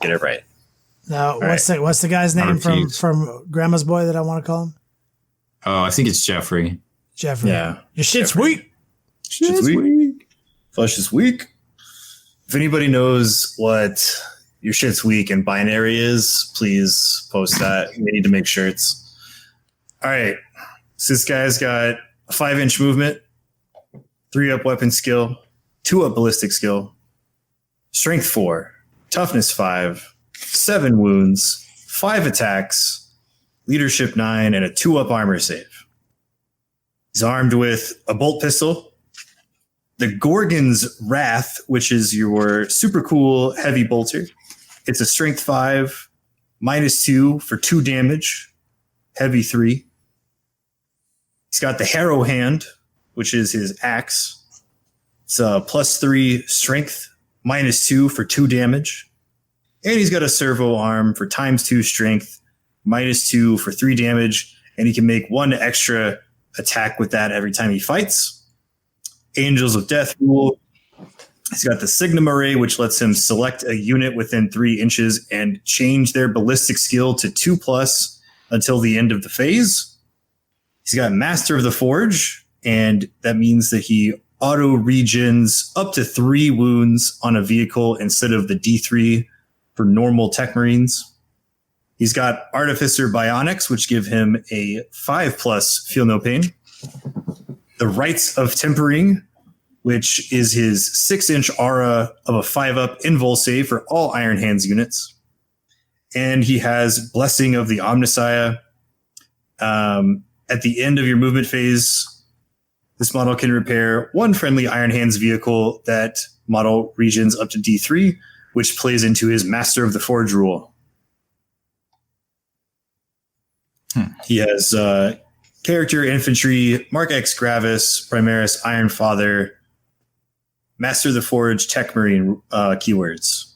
Speaker 5: Get it right.
Speaker 4: Now, what's the guy's name from Grandma's Boy that I want to call him?
Speaker 3: Oh, I think it's Jeffrey.
Speaker 4: Jeffrey.
Speaker 5: Yeah.
Speaker 4: Your shit's weak.
Speaker 5: Shit's weak. Flesh is weak. If anybody knows what your shit's weak in binary is, please post that. We need to make shirts. All right. So this guy's got a 5-inch movement, 3-up weapon skill, 2-up ballistic skill, strength 4, toughness 5, 7 wounds, 5 attacks, leadership 9, and a 2-up armor save. He's armed with a bolt pistol, the Gorgon's Wrath, which is your super cool heavy bolter. It's a strength 5, -2 for 2 damage, heavy 3. He's got the Harrow Hand, which is his axe. It's a +3 strength, -2 for 2 damage. And he's got a servo arm for ×2 strength, -2 for 3 damage. And he can make 1 extra attack with that every time he fights. Angels of Death rule. He's got the Signum Array, which lets him select a unit within 3 inches and change their ballistic skill to 2+ until the end of the phase. He's got Master of the Forge, and that means that he auto-regens up to 3 wounds on a vehicle instead of the D3 for normal Tech Marines. He's got Artificer Bionics, which give him a 5+ Feel No Pain. The Rites of Tempering, which is his 6-inch aura of a 5-up invul save for all Iron Hands units. And he has Blessing of the Omnissiah. At the end of your movement phase, this model can repair 1 friendly Iron Hands vehicle. That model regens up to D3, which plays into his Master of the Forge rule. He has character infantry, Mark X Gravis, Primaris, Iron Father, Master of the Forge, Tech Marine keywords.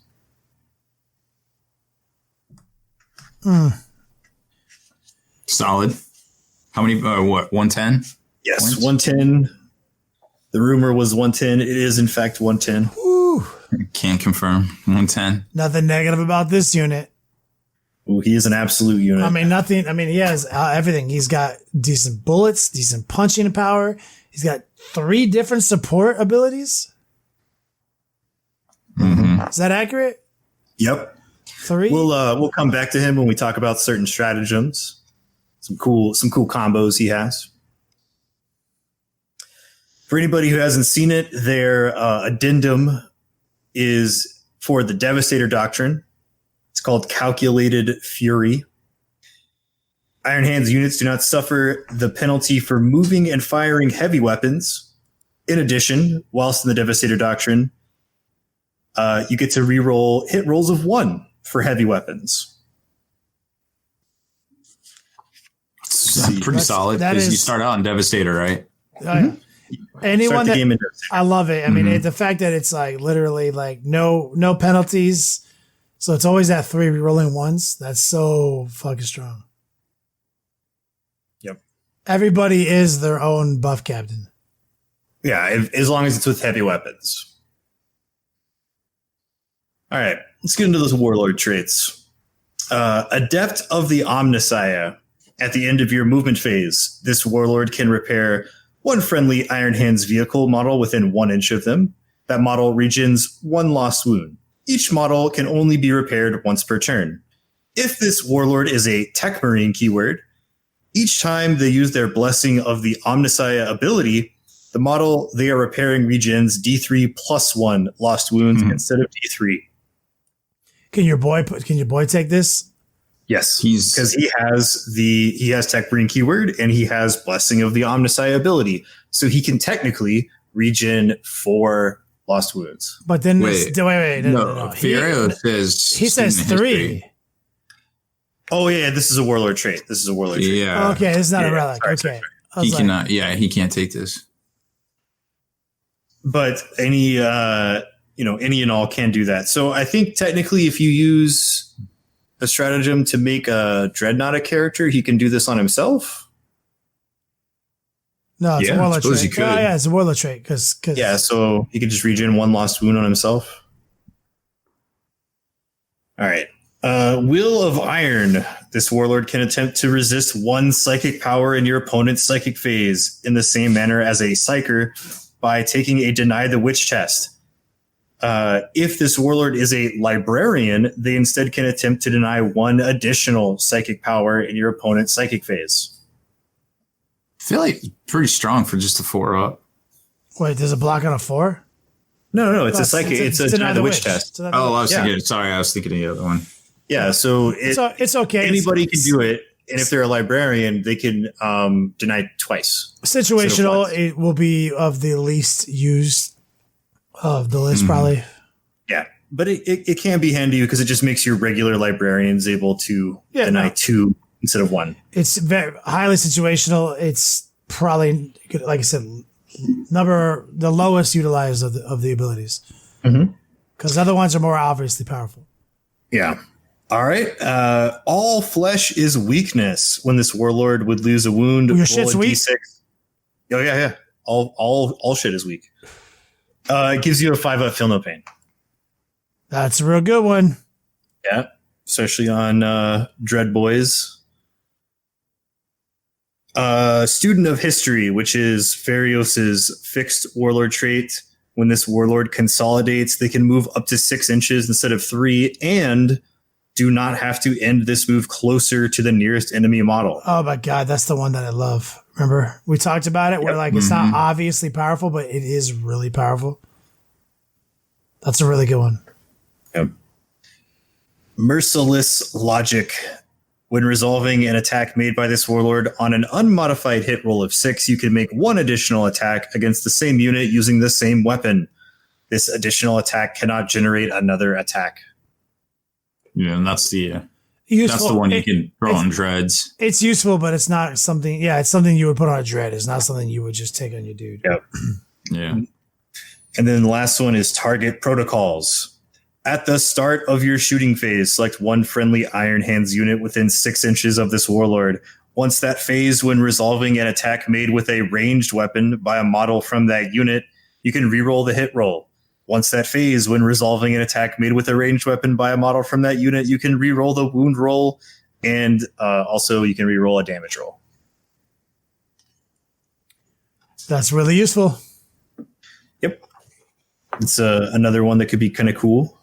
Speaker 3: Solid. How many? 110?
Speaker 5: Yes,
Speaker 3: points?
Speaker 5: 110. The rumor was 110. It is, in fact, 110.
Speaker 4: Woo.
Speaker 3: Can't confirm. 110.
Speaker 4: Nothing negative about this unit.
Speaker 5: Ooh, he is an absolute unit.
Speaker 4: I mean, nothing. I mean, he has everything. He's got decent bullets, decent punching power. He's got 3 different support abilities.
Speaker 3: Mm-hmm.
Speaker 4: Is that accurate?
Speaker 5: Yep.
Speaker 4: 3?
Speaker 5: We'll come back to him when we talk about certain stratagems. Some cool combos he has. For anybody who hasn't seen it, their addendum is for the Devastator Doctrine. It's called Calculated Fury. Iron Hands units do not suffer the penalty for moving and firing heavy weapons. In addition, whilst in the Devastator Doctrine, you get to reroll hit rolls of 1 for heavy weapons.
Speaker 3: Pretty solid because you start out in Devastator, right?
Speaker 4: Anyone that I love it. I mean, the fact that it's like literally like no penalties, so it's always that 3 rerolling 1s. That's so fucking strong.
Speaker 5: Yep.
Speaker 4: Everybody is their own buff captain.
Speaker 5: Yeah, as long as it's with heavy weapons. All right, let's get into those warlord traits. Adept of the Omnissiah. At the end of your movement phase, this warlord can repair one friendly Iron Hands vehicle model within 1 inch of them. That model regens 1 lost wound. Each model can only be repaired once per turn. If this warlord is a Tech Marine keyword, each time they use their Blessing of the Omnissiah ability, the model they are repairing regens D3 plus 1 lost wounds instead of D3.
Speaker 4: Can your boy take this?
Speaker 5: Yes, because he has Tech Marine keyword and he has Blessing of the Omnissiah ability, so he can technically regen 4 lost wounds.
Speaker 4: But then
Speaker 3: wait.
Speaker 4: No.
Speaker 3: Fiorio says
Speaker 4: he says 3.
Speaker 5: Oh yeah, this is a warlord trait.
Speaker 3: Yeah.
Speaker 4: Okay, it's not a relic.
Speaker 5: Sorry.
Speaker 3: He cannot. Yeah, he can't take this.
Speaker 5: But any and all can do that. So I think technically, if you use a stratagem to make a Dreadnought a character, he can do this on himself.
Speaker 4: No, it's a warlord trait.
Speaker 3: He could.
Speaker 4: Oh, yeah, it's a warlord trait.
Speaker 5: So he could just regen 1 lost wound on himself. All right. Will of Iron. This warlord can attempt to resist 1 psychic power in your opponent's psychic phase in the same manner as a psyker by taking a Deny the Witch test. If this warlord is a librarian, they instead can attempt to deny 1 additional psychic power in your opponent's psychic phase.
Speaker 3: I feel like it's pretty strong for just a 4-up.
Speaker 4: Wait, there's a block on a 4?
Speaker 5: No, it's a psychic. It's a Deny the Witch test.
Speaker 3: I was thinking of the other one.
Speaker 5: Yeah, so
Speaker 4: it's okay.
Speaker 5: Anybody can do it, and if they're a librarian, they can deny twice.
Speaker 4: Situational, it will be of the least used of the list, probably.
Speaker 5: Yeah, but it can be handy because it just makes your regular librarians able to deny 2 instead of 1.
Speaker 4: It's very highly situational. It's probably, like I said, the lowest utilized of the abilities. Because other ones are more obviously powerful.
Speaker 5: Yeah. All right. All flesh is weakness. When this warlord would lose a wound,
Speaker 4: your shit's weak.
Speaker 5: D6. Oh yeah. All shit is weak. It gives you a 5-up feel no pain.
Speaker 4: That's a real good one.
Speaker 5: Yeah, especially on Dread Boys. Student of History, which is Farios's fixed warlord trait. When this warlord consolidates, they can move up to 6 inches instead of 3, and do not have to end this move closer to the nearest enemy model.
Speaker 4: Oh my God, that's the one that I love. Remember, we talked about it where it's not obviously powerful, but it is really powerful. That's a really good one.
Speaker 5: Yep. Merciless Logic. When resolving an attack made by this warlord on an unmodified hit roll of 6, you can make 1 additional attack against the same unit using the same weapon. This additional attack cannot generate another attack.
Speaker 3: Yeah, and that's the
Speaker 4: useful.
Speaker 3: That's the one you can throw on dreads.
Speaker 4: It's useful, but it's not something. Yeah, it's something you would put on a dread. It's not something you would just take on your dude.
Speaker 5: Yep.
Speaker 3: Yeah.
Speaker 5: And then the last one is Target Protocols. At the start of your shooting phase, select 1 friendly Iron Hands unit within 6 inches of this warlord. Once that phase, when resolving an attack made with a ranged weapon by a model from that unit, you can reroll the hit roll. Once that phase, when resolving an attack made with a ranged weapon by a model from that unit, you can reroll the wound roll, and also you can reroll a damage roll.
Speaker 4: That's really useful.
Speaker 5: Yep. It's another one that could be kind of cool.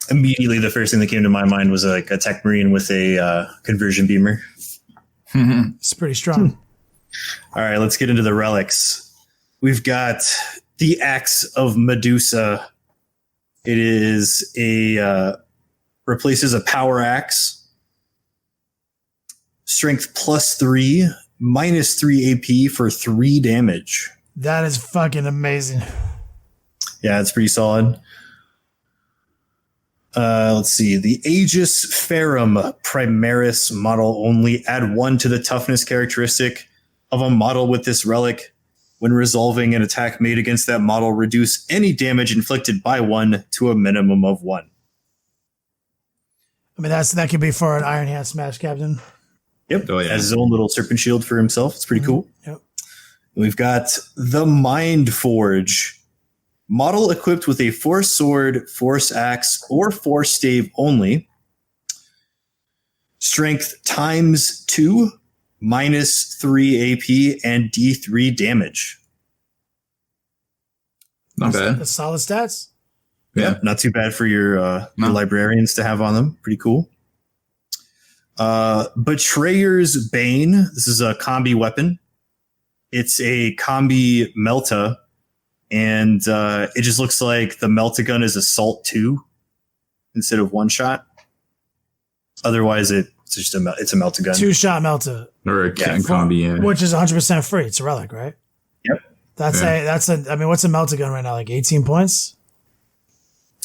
Speaker 5: Immediately, the first thing that came to my mind was like a Tech Marine with a conversion beamer.
Speaker 4: It's pretty strong.
Speaker 5: All right, let's get into the relics. We've got the Axe of Medusa. It is replaces a power axe. Strength +3, -3 AP for 3 damage.
Speaker 4: That is fucking amazing.
Speaker 5: Yeah, it's pretty solid. Let's see. The Aegis Ferrum Primaris model only. Add 1 to the toughness characteristic of a model with this relic. When resolving an attack made against that model, reduce any damage inflicted by 1 to a minimum of 1.
Speaker 4: I mean, that could be for an Iron Hand Smash Captain.
Speaker 5: Yep. Oh, yeah. Has his own little serpent shield for himself. It's pretty cool.
Speaker 4: Yep.
Speaker 5: We've got the Mind Forge. Model equipped with a force sword, force axe, or force stave only. Strength ×2, -3 AP, and D3 damage.
Speaker 3: Not bad.
Speaker 4: That's solid stats.
Speaker 5: Yeah, not too bad for your librarians to have on them. Pretty cool. Betrayer's Bane. This is a combi weapon. It's a combi melta, and it just looks like the melta gun is assault 2 instead of one shot. Otherwise, it's just it's a melta gun.
Speaker 4: 2-shot melta.
Speaker 3: Or a combi, yeah.
Speaker 4: Which is 100% free. It's a relic, right?
Speaker 5: Yep.
Speaker 4: That's I mean, what's a melta gun right now? Like 18 points?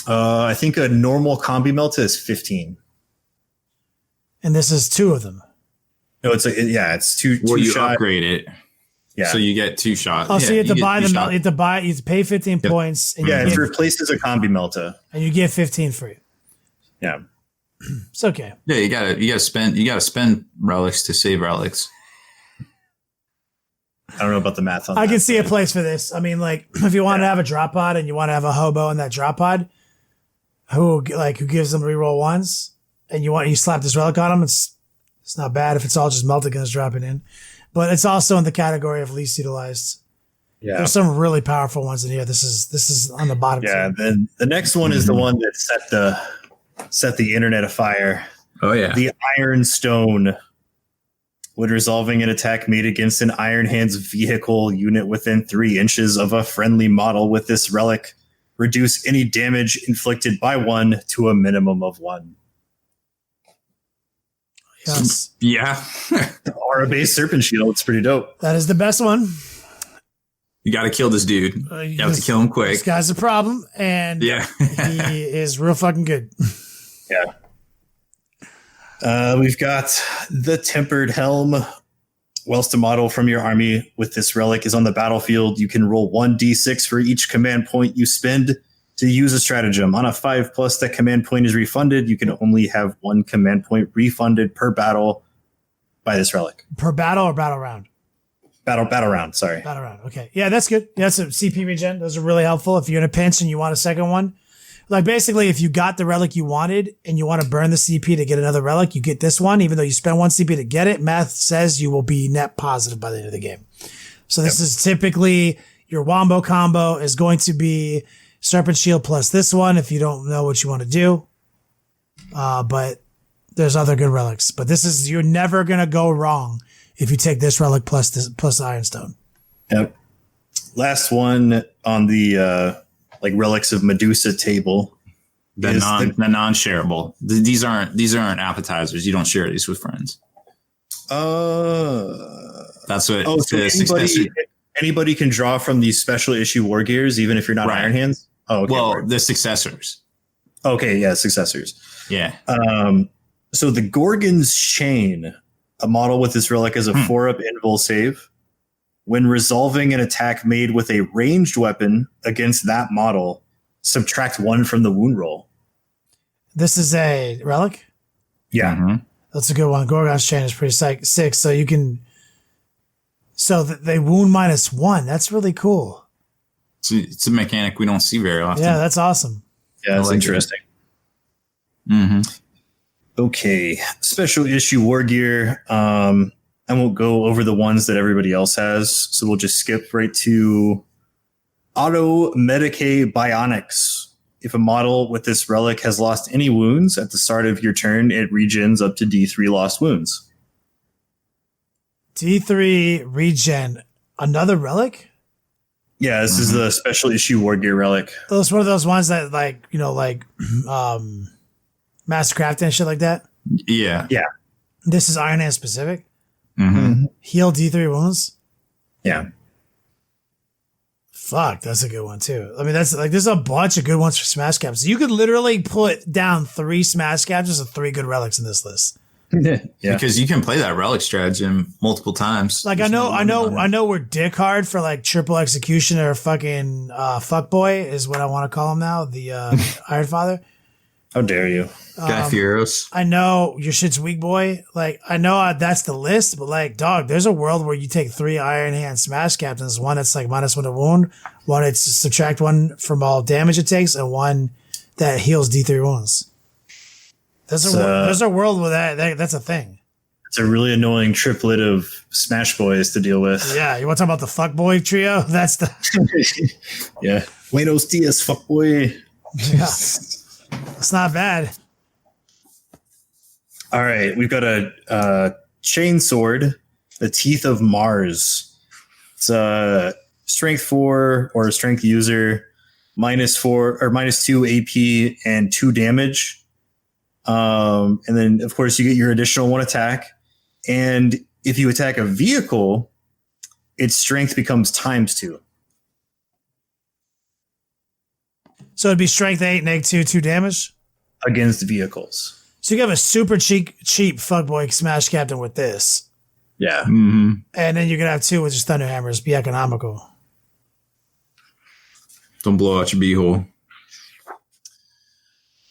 Speaker 5: I think a normal combi melta is 15.
Speaker 4: And this is 2 of them.
Speaker 5: No, it's it's two.
Speaker 3: Well, you
Speaker 5: shot.
Speaker 3: upgrade it.
Speaker 5: Yeah.
Speaker 3: So you get 2 shots.
Speaker 4: Oh, so you have to buy the
Speaker 3: melt.
Speaker 4: you have to pay 15 points. And
Speaker 5: It's replaced as a combi melta.
Speaker 4: And you get 15 free.
Speaker 5: Yeah.
Speaker 4: It's okay.
Speaker 3: Yeah, you gotta spend relics to save relics.
Speaker 5: I don't know about the math on that.
Speaker 4: I can see a place for this. I mean, like, if you want to have a drop pod and you want to have a hobo in that drop pod who gives them reroll ones, and you slap this relic on them, it's not bad if it's all just melta guns dropping in. But it's also in the category of least utilized.
Speaker 5: Yeah.
Speaker 4: There's some really powerful ones in here. This is on the bottom.
Speaker 5: Yeah. Then the next one is the one that set the internet afire.
Speaker 3: Oh yeah.
Speaker 5: The Iron Stone. When resolving an attack made against an Iron Hands vehicle unit within 3 inches of a friendly model with this relic, reduce any damage inflicted by 1 to a minimum of 1.
Speaker 4: Yes.
Speaker 3: Yeah.
Speaker 5: The aura-based Serpent Shield. It's pretty dope.
Speaker 4: That is the best one.
Speaker 3: You got to kill this dude. You have to kill him quick.
Speaker 4: This guy's a problem, and he is real fucking good.
Speaker 5: Yeah. We've got the Tempered Helm. Whilst a model from your army with this relic is on the battlefield, you can roll 1d6 for each command point you spend to use a stratagem. On a 5+, that command point is refunded. You can only have 1 command point refunded per battle by this relic.
Speaker 4: Per battle or battle round?
Speaker 5: Battle round, sorry.
Speaker 4: Battle round. Okay. Yeah, that's good. Yeah, that's a CP regen. Those are really helpful if you're in a pinch and you want a second one. Like, basically, if you got the relic you wanted and you want to burn the CP to get another relic, you get this one. Even though you spend 1 CP to get it, math says you will be net positive by the end of the game. So this is typically your wombo combo is going to be Serpent Shield plus this one if you don't know what you want to do. But there's other good relics. But you're never going to go wrong if you take this relic plus Ironstone.
Speaker 5: Yep. Last one on the relics of Medusa table.
Speaker 3: The non-shareable. These aren't appetizers. You don't share these with friends. That's what.
Speaker 5: So anybody can draw from these special issue war gears, even if you're not Iron Hands. Oh, okay.
Speaker 3: Well, the successors.
Speaker 5: Okay, yeah, successors.
Speaker 3: Yeah.
Speaker 5: So the Gorgon's Chain, a model with this relic as a 4-up invul save. When resolving an attack made with a ranged weapon against that model, subtract 1 from the wound roll.
Speaker 4: This is a relic?
Speaker 5: Yeah.
Speaker 3: Mm-hmm.
Speaker 4: That's a good one. Gorgon's Chain is pretty sick. So you can... So they wound -1. That's really cool.
Speaker 3: It's a mechanic we don't see very often.
Speaker 4: Yeah, that's awesome.
Speaker 5: Yeah, that's interesting.
Speaker 3: Mm-hmm.
Speaker 5: Okay. Special issue war gear. I won't go over the ones that everybody else has, so we'll just skip right to Auto Medicae Bionics. If a model with this relic has lost any wounds at the start of your turn, it regens up to D3 lost wounds.
Speaker 4: D3 regen. Another relic?
Speaker 5: Yeah, this is the special issue war gear relic.
Speaker 4: It's one of those ones that Mastercraft and shit like that?
Speaker 3: Yeah.
Speaker 5: Yeah.
Speaker 4: This is Iron Hand specific?
Speaker 3: Mm-hmm.
Speaker 4: Heal D3 wounds?
Speaker 5: Yeah.
Speaker 4: Fuck, that's a good one too. I mean, there's a bunch of good ones for smash caps. You could literally put down 3 smash captures and 3 good relics in this list.
Speaker 5: Yeah.
Speaker 3: Because you can play that relic stratagem multiple times.
Speaker 4: Like, I know we're dick hard for like triple executioner or fucking fuckboy is what I want to call him now, the Iron Father.
Speaker 5: How dare you?
Speaker 3: Guy Fieros.
Speaker 4: I know your shit's weak, boy. Like, I know that's the list, but like, dog, there's a world where you take 3 Iron Hand Smash Captains. One that's like -1 to wound, one it's subtract 1 from all damage it takes, and one that heals D3 wounds. There's a world where that's a thing.
Speaker 5: It's a really annoying triplet of Smash Boys to deal with.
Speaker 4: Yeah, you want to talk about the fuckboy trio? That's the
Speaker 5: yeah. Buenos dias, fuckboy.
Speaker 4: yeah. It's not bad.
Speaker 5: All right, we've got a chain sword, the Teeth of Mars. It's a strength 4 or a strength user, -4 or -2 AP and 2 damage. And then of course you get your additional 1 attack. And if you attack a vehicle, its strength becomes ×2.
Speaker 4: So it'd be strength 8, -2, 2 damage
Speaker 5: against vehicles.
Speaker 4: So you have a super cheap fuckboy Smash Captain with this.
Speaker 5: Yeah.
Speaker 3: Mm-hmm.
Speaker 4: And then you can have 2 with just Thunder Hammers, be economical.
Speaker 3: Don't blow out your beehole.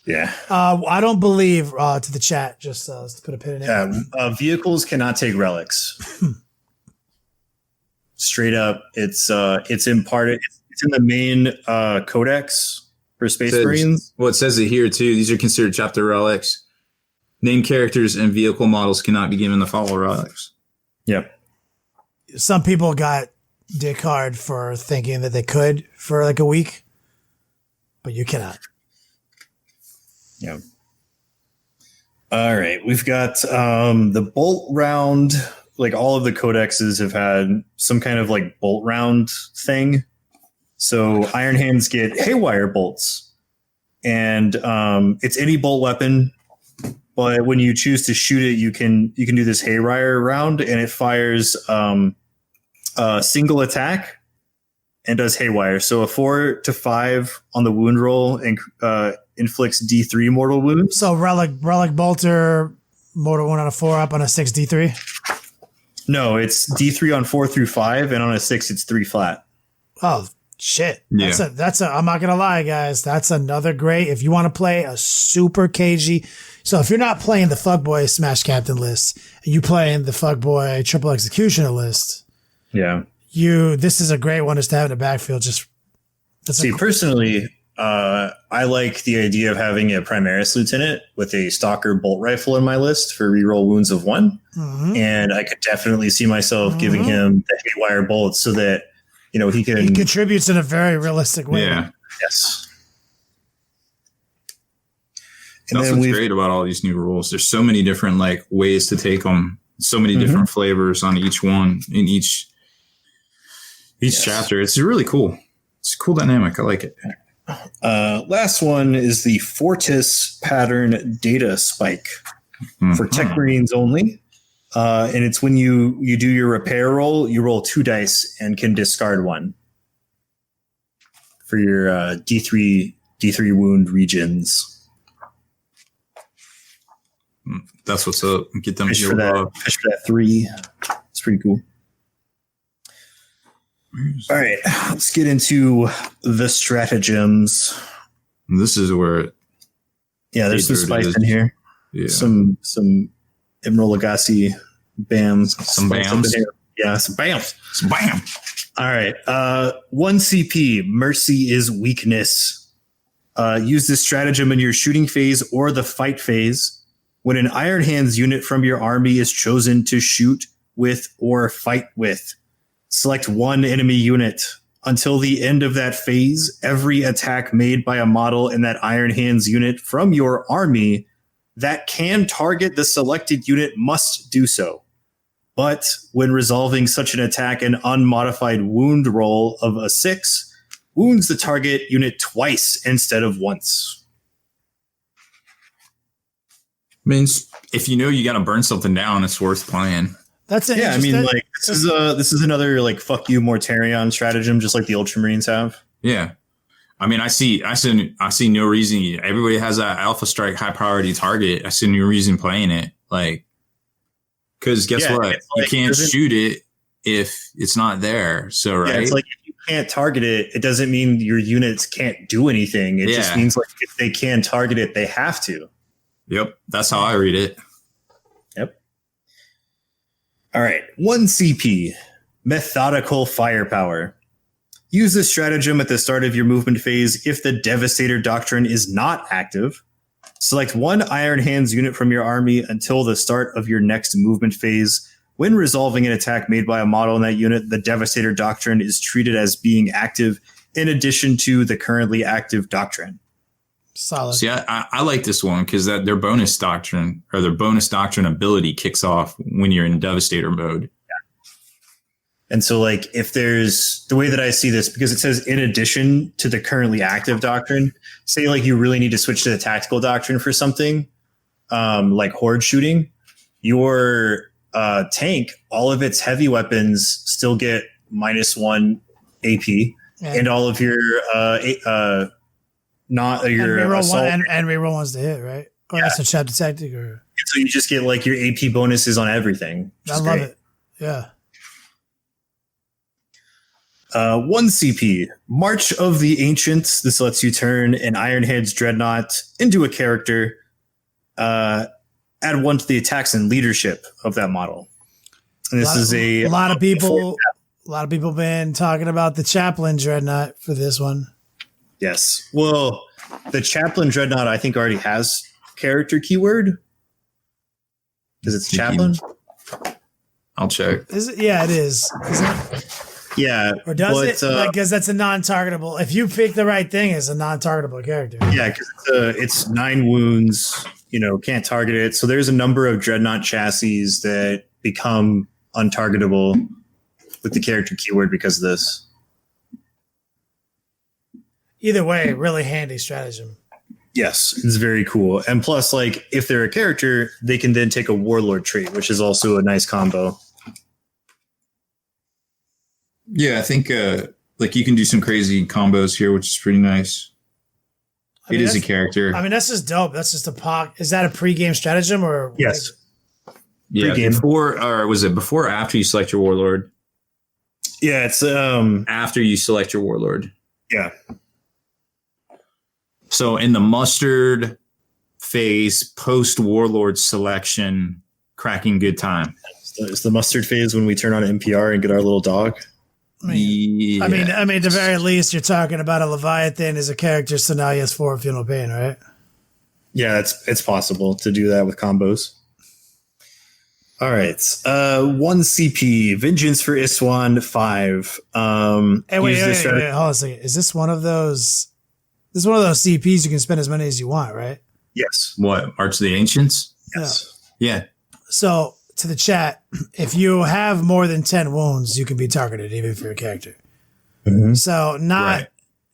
Speaker 5: Yeah.
Speaker 4: I don't believe to the chat. Just to put a pin in it.
Speaker 5: Yeah. Vehicles cannot take relics. Straight up, it's imparted. It's in the main Codex for Space Marines.
Speaker 3: Well, it says it here too. These are considered chapter relics. Named characters and vehicle models cannot be given the follow relics.
Speaker 5: Yep.
Speaker 4: Some people got dick hard for thinking that they could for like a week, but you cannot.
Speaker 5: Yeah. All right. We've got the bolt round. Like all of the codexes have had some kind of like bolt round thing. So Iron Hands get haywire bolts, and it's any bolt weapon. But when you choose to shoot it, you can do this haywire round, and it fires a single attack and does haywire. So a 4 to 5 on the wound roll and inflicts D3 mortal wounds.
Speaker 4: So relic bolter, mortal 1 on a 4 up on a 6 D3.
Speaker 5: No, it's D3 on 4 through 5, and on a 6 it's 3 flat.
Speaker 4: Oh shit!
Speaker 3: Yeah.
Speaker 4: That's a. I'm not gonna lie, guys. That's another great. If you want to play a super cagey, so if you're not playing the fuckboy Smash Captain list, and you playing the fuckboy Triple Executioner list,
Speaker 5: Yeah.
Speaker 4: this is a great one just to have in the backfield. Just
Speaker 5: personally, I like the idea of having a Primaris Lieutenant with a Stalker bolt rifle in my list for reroll wounds of 1.
Speaker 4: Mm-hmm.
Speaker 5: And I could definitely see myself giving him the haywire bolts so that, he
Speaker 4: contributes in a very realistic way.
Speaker 3: Yeah.
Speaker 5: Yes.
Speaker 3: And that's what's great about all these new rules. There's so many different like ways to take them. So many different flavors on each one in each chapter. It's really cool. It's a cool dynamic. I like it.
Speaker 5: Last one is the Fortis pattern data spike for Tech Marines only. And it's when you do your repair roll, you roll 2 dice and can discard 1 for your D3 wound regions.
Speaker 3: That's what's up. Get them
Speaker 5: Fish for that 3. It's pretty cool. All right, let's get into the stratagems.
Speaker 3: This is where
Speaker 5: there's some spice in here.
Speaker 3: Yeah.
Speaker 5: Some Emerald Lagasse bams.
Speaker 3: Some bams.
Speaker 5: Yeah, some bams.
Speaker 3: Some bam.
Speaker 5: All right. 1 CP. Mercy is weakness. Use this stratagem in your shooting phase or the fight phase. When an Iron Hands unit from your army is chosen to shoot with or fight with, select 1 enemy unit. Until the end of that phase, every attack made by a model in that Iron Hands unit from your army that can target the selected unit must do so. But when resolving such an attack, an unmodified wound roll of a 6 wounds the target unit twice instead of once.
Speaker 3: Means if you got to burn something down, it's worth playing.
Speaker 4: That's it.
Speaker 5: Yeah, I mean, like this is another like fuck you Mortarion stratagem, just like the Ultramarines have.
Speaker 3: Yeah, I mean, I see no reason. Everybody has that Alpha Strike high priority target. I see no reason playing it, like, because guess what? You can't shoot it if it's not there. So right,
Speaker 5: it's like if you can't target it, it doesn't mean your units can't do anything. It just means like if they can target it, they have to.
Speaker 3: Yep, that's how I read it.
Speaker 5: Yep. All right, 1 CP, methodical firepower. Use this stratagem at the start of your movement phase if the Devastator Doctrine is not active. Select 1 Iron Hands unit from your army until the start of your next movement phase. When resolving an attack made by a model in that unit, the Devastator Doctrine is treated as being active in addition to the currently active doctrine.
Speaker 4: Solid.
Speaker 3: See, I like this one because that their bonus doctrine or their bonus doctrine ability kicks off when you're in Devastator mode.
Speaker 5: And so, like, if there's the way that I see this, because it says in addition to the currently active doctrine, say like you really need to switch to the tactical doctrine for something, like horde shooting, your tank, all of its heavy weapons still get -1 AP, and all of your not your
Speaker 4: and reroll
Speaker 5: assault,
Speaker 4: and reroll ones to hit, right? Or that's a chapter tactic, or
Speaker 5: so you just get like your AP bonuses on everything.
Speaker 4: I love it. Yeah.
Speaker 5: 1 CP, March of the Ancients. This lets you turn an Ironhead's Dreadnought into a character. Add 1 to the attacks and leadership of that model. And this is a
Speaker 4: lot of people. A lot of people been talking about the Chaplain Dreadnought for this one.
Speaker 5: Yes. Well, the Chaplain Dreadnought I think already has character keyword because it's Chaplain.
Speaker 3: I'll check.
Speaker 4: Is it? Yeah, it is. Isn't it?
Speaker 5: Yeah.
Speaker 4: Or does it? Because that's a non-targetable. If you pick the right thing, it's a non-targetable character.
Speaker 5: Yeah, because it's 9 wounds. You know, can't target it. So there's a number of Dreadnought chassis that become untargetable with the character keyword because of this.
Speaker 4: Either way, really handy stratagem.
Speaker 5: Yes, it's very cool. And plus, like, if they're a character, they can then take a Warlord trait, which is also a nice combo.
Speaker 3: Yeah, I think like you can do some crazy combos here, which is pretty nice. It is a character.
Speaker 4: I mean, that's just dope. That's just a POC. Is that a pre-game stratagem or?
Speaker 5: Yes.
Speaker 3: Yeah,
Speaker 5: Pre-game.
Speaker 3: before or was it before or after you select your Warlord?
Speaker 5: Yeah, it's
Speaker 3: After you select your Warlord.
Speaker 5: yeah.
Speaker 3: So in the mustard phase, post Warlord selection, cracking good time.
Speaker 5: It's the mustard phase when we turn on NPR and get our little dog.
Speaker 4: I mean, at the very least, you're talking about a Leviathan as a character, so now he has 4 Feel No Pain, right?
Speaker 5: Yeah, it's possible to do that with combos. All right. 1 CP, Vengeance for Iswan 5.
Speaker 4: Hey, wait, hold on a second. Is this one of those? This is one of those CPs you can spend as many as you want, right?
Speaker 5: Yes.
Speaker 3: What? March of the Ancients?
Speaker 5: Yes.
Speaker 3: Yeah.
Speaker 4: So, to the chat, if you have more than 10 wounds, you can be targeted, even for your character.
Speaker 5: Mm-hmm.
Speaker 4: So,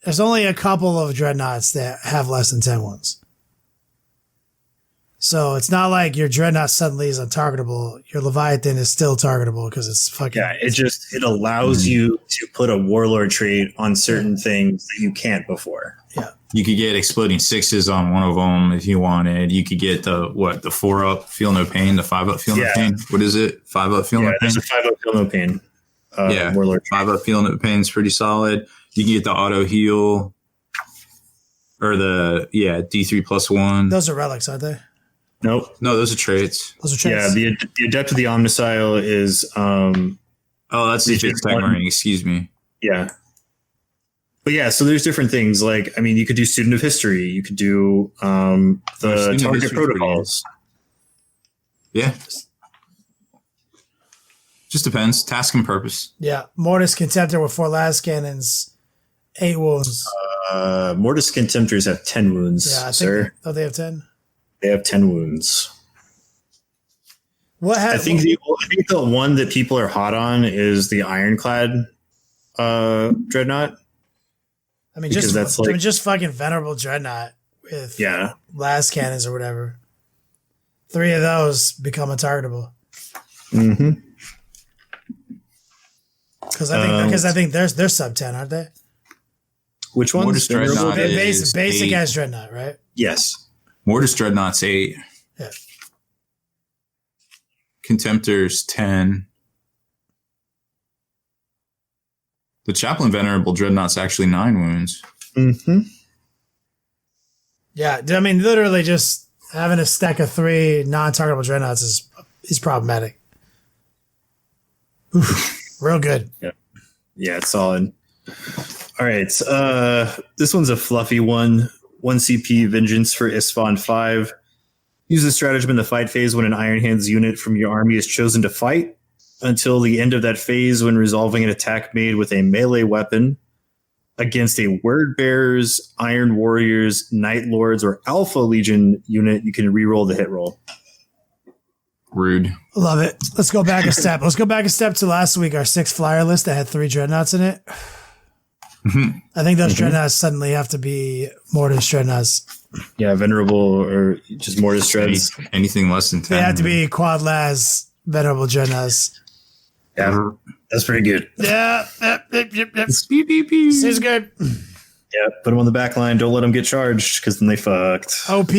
Speaker 4: there's only a couple of Dreadnoughts that have less than 10 wounds. So, it's not like your Dreadnought suddenly is untargetable. Your Leviathan is still targetable because it's fucking...
Speaker 5: Yeah, it allows you to put a Warlord trait on certain things that you can't before.
Speaker 4: Yeah.
Speaker 3: You could get exploding 6s on one of them if you wanted. You could get the 4-up, Feel No Pain, the 5-up, Feel No Pain. What is it? 5-up, Feel No Pain?
Speaker 5: There's a 5-up Feel No Pain. Warlord
Speaker 3: 5-up, Feel No Pain is pretty solid. You can get the auto heal or the D3+1.
Speaker 4: Those are relics, aren't they?
Speaker 5: Nope.
Speaker 3: No, those are traits.
Speaker 4: Those are traits.
Speaker 5: Yeah, the Adept of the Omnicile is
Speaker 3: that's the fifth tech marine, excuse me.
Speaker 5: Yeah. But yeah, so there's different things. Like, I mean, you could do Student of History. You could do the Target Protocols.
Speaker 3: Yeah. Just depends. Task and purpose.
Speaker 4: Yeah. Mortis Contemptor with 4 last cannons, 8 wounds.
Speaker 5: Mortis Contemptors have 10 wounds,
Speaker 4: Yeah,
Speaker 5: sir.
Speaker 4: Oh, they have 10?
Speaker 5: They have 10 wounds. I think the one that people are hot on is the Ironclad Dreadnought.
Speaker 4: I mean, just fucking Venerable Dreadnought with last cannons or whatever. 3 of those become untargetable.
Speaker 5: Mm-hmm.
Speaker 4: Because I think they're sub 10, aren't they?
Speaker 5: Which one?
Speaker 3: Mortis Dreadnought is
Speaker 4: basic
Speaker 3: 8.
Speaker 4: as Dreadnought, right?
Speaker 5: Yes.
Speaker 3: Mortis Dreadnought's 8.
Speaker 4: Yeah.
Speaker 3: Contemptor's 10. The Chaplain Venerable Dreadnought's actually 9 wounds.
Speaker 5: Mm-hmm.
Speaker 4: Yeah, I mean, literally just having a stack of 3 non-targetable dreadnoughts is problematic. Oof, real good.
Speaker 5: Yeah, it's solid. All right, this one's a fluffy one. 1 CP Vengeance for Isfahan 5. Use the stratagem in the fight phase when an Iron Hands unit from your army is chosen to fight. Until the end of that phase, when resolving an attack made with a melee weapon against a Word Bearers, Iron Warriors, Night Lords, or Alpha Legion unit, you can reroll the hit roll.
Speaker 3: Rude.
Speaker 4: Love it. Let's go back a step. Let's go back a step to last week, our 6 flyer list that had 3 dreadnoughts in it. I think those dreadnoughts suddenly have to be Mortis dreadnoughts.
Speaker 5: Yeah, Venerable or just Mortis dreads.
Speaker 3: Anything less than 10.
Speaker 4: They have to be Quad Las Venerable dreadnoughts.
Speaker 5: Yeah, that's pretty good.
Speaker 4: Yeah. Seems good.
Speaker 5: Yeah, put them on the back line. Don't let them get charged because then they fucked.
Speaker 4: OP.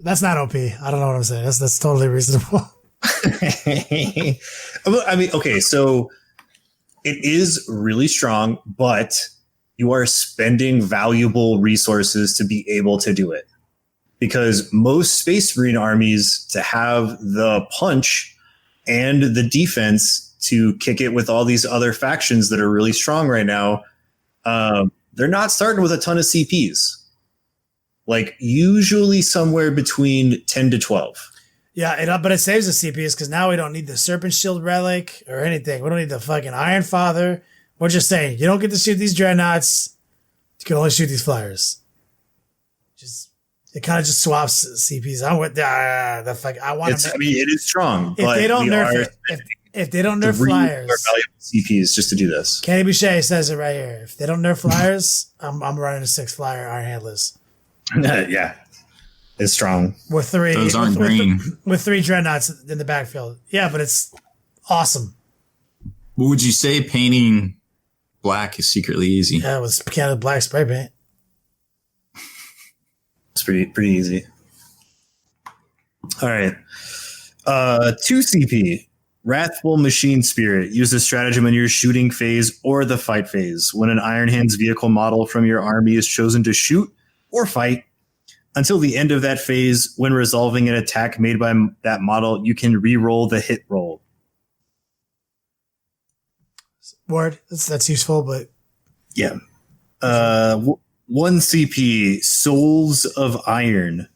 Speaker 4: That's not OP. I don't know what I'm saying. That's totally reasonable.
Speaker 5: I mean, okay, so it is really strong, but you are spending valuable resources to be able to do it. Because most Space Marine armies, to have the punch and the defense to kick it with all these other factions that are really strong right now, they're not starting with a ton of CPs. Like usually somewhere between 10 to 12.
Speaker 4: Yeah, but it saves the CPs because now we don't need the Serpent Shield Relic or anything. We don't need the fucking Iron Father. We're just saying, you don't get to shoot these dreadnoughts. You can only shoot these flyers. It kind of just swaps CPs. I want the fuck. I want.
Speaker 5: I mean, it is strong.
Speaker 4: If they don't nerf it, if they don't nerf flyers,
Speaker 5: valuable CPs just to do this.
Speaker 4: Kenny Boucher says it right here. If they don't nerf flyers, I'm running a 6 flyer Iron Handless.
Speaker 5: Yeah, it's strong.
Speaker 4: With 3,
Speaker 3: those aren't green.
Speaker 4: With 3 dreadnoughts in the backfield. Yeah, but it's awesome.
Speaker 3: What would you say painting black is secretly easy?
Speaker 4: Yeah, it was Canada black spray paint.
Speaker 5: It's pretty easy. All right. 2 CP. Wrathful Machine Spirit. Use the stratagem in your shooting phase or the fight phase. When an Iron Hands vehicle model from your army is chosen to shoot or fight, until the end of that phase, when resolving an attack made by that model, you can re-roll the hit roll.
Speaker 4: Word. That's useful, but
Speaker 5: yeah. 1 CP, Souls of Iron.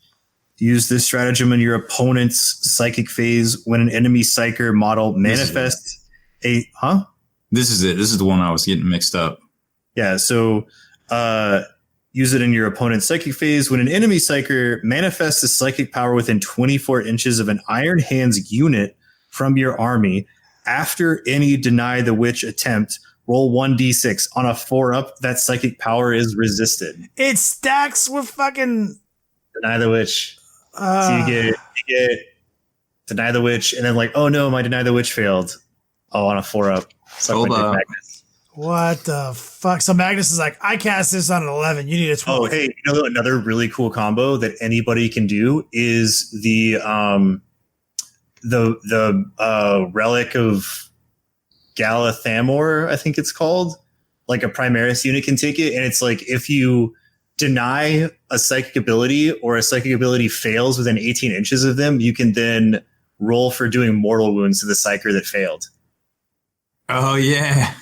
Speaker 5: Use this stratagem in your opponent's psychic phase when an enemy psyker model manifests a... Huh?
Speaker 3: This is it. This is the one I was getting mixed up.
Speaker 5: Yeah, so use it in your opponent's psychic phase when an enemy psyker manifests a psychic power within 24 inches of an Iron Hands unit from your army. After any Deny the Witch attempt, roll 1d6. On a 4-up, that psychic power is resisted.
Speaker 4: it stacks with fucking
Speaker 5: Deny the Witch. So you get Deny the Witch, and then like, oh no, my Deny the Witch failed. Oh, on a 4-up. So Magnus.
Speaker 4: What the fuck? So Magnus is like, I cast this on an 11. You need a 12.
Speaker 5: Oh, hey, you know another really cool combo that anybody can do is the relic of Galathamor, I think it's called. Like a Primaris unit can take it, and it's like if you deny a psychic ability or a psychic ability fails within 18 inches of them, you can then roll for doing mortal wounds to the psyker that failed.
Speaker 3: Oh, yeah.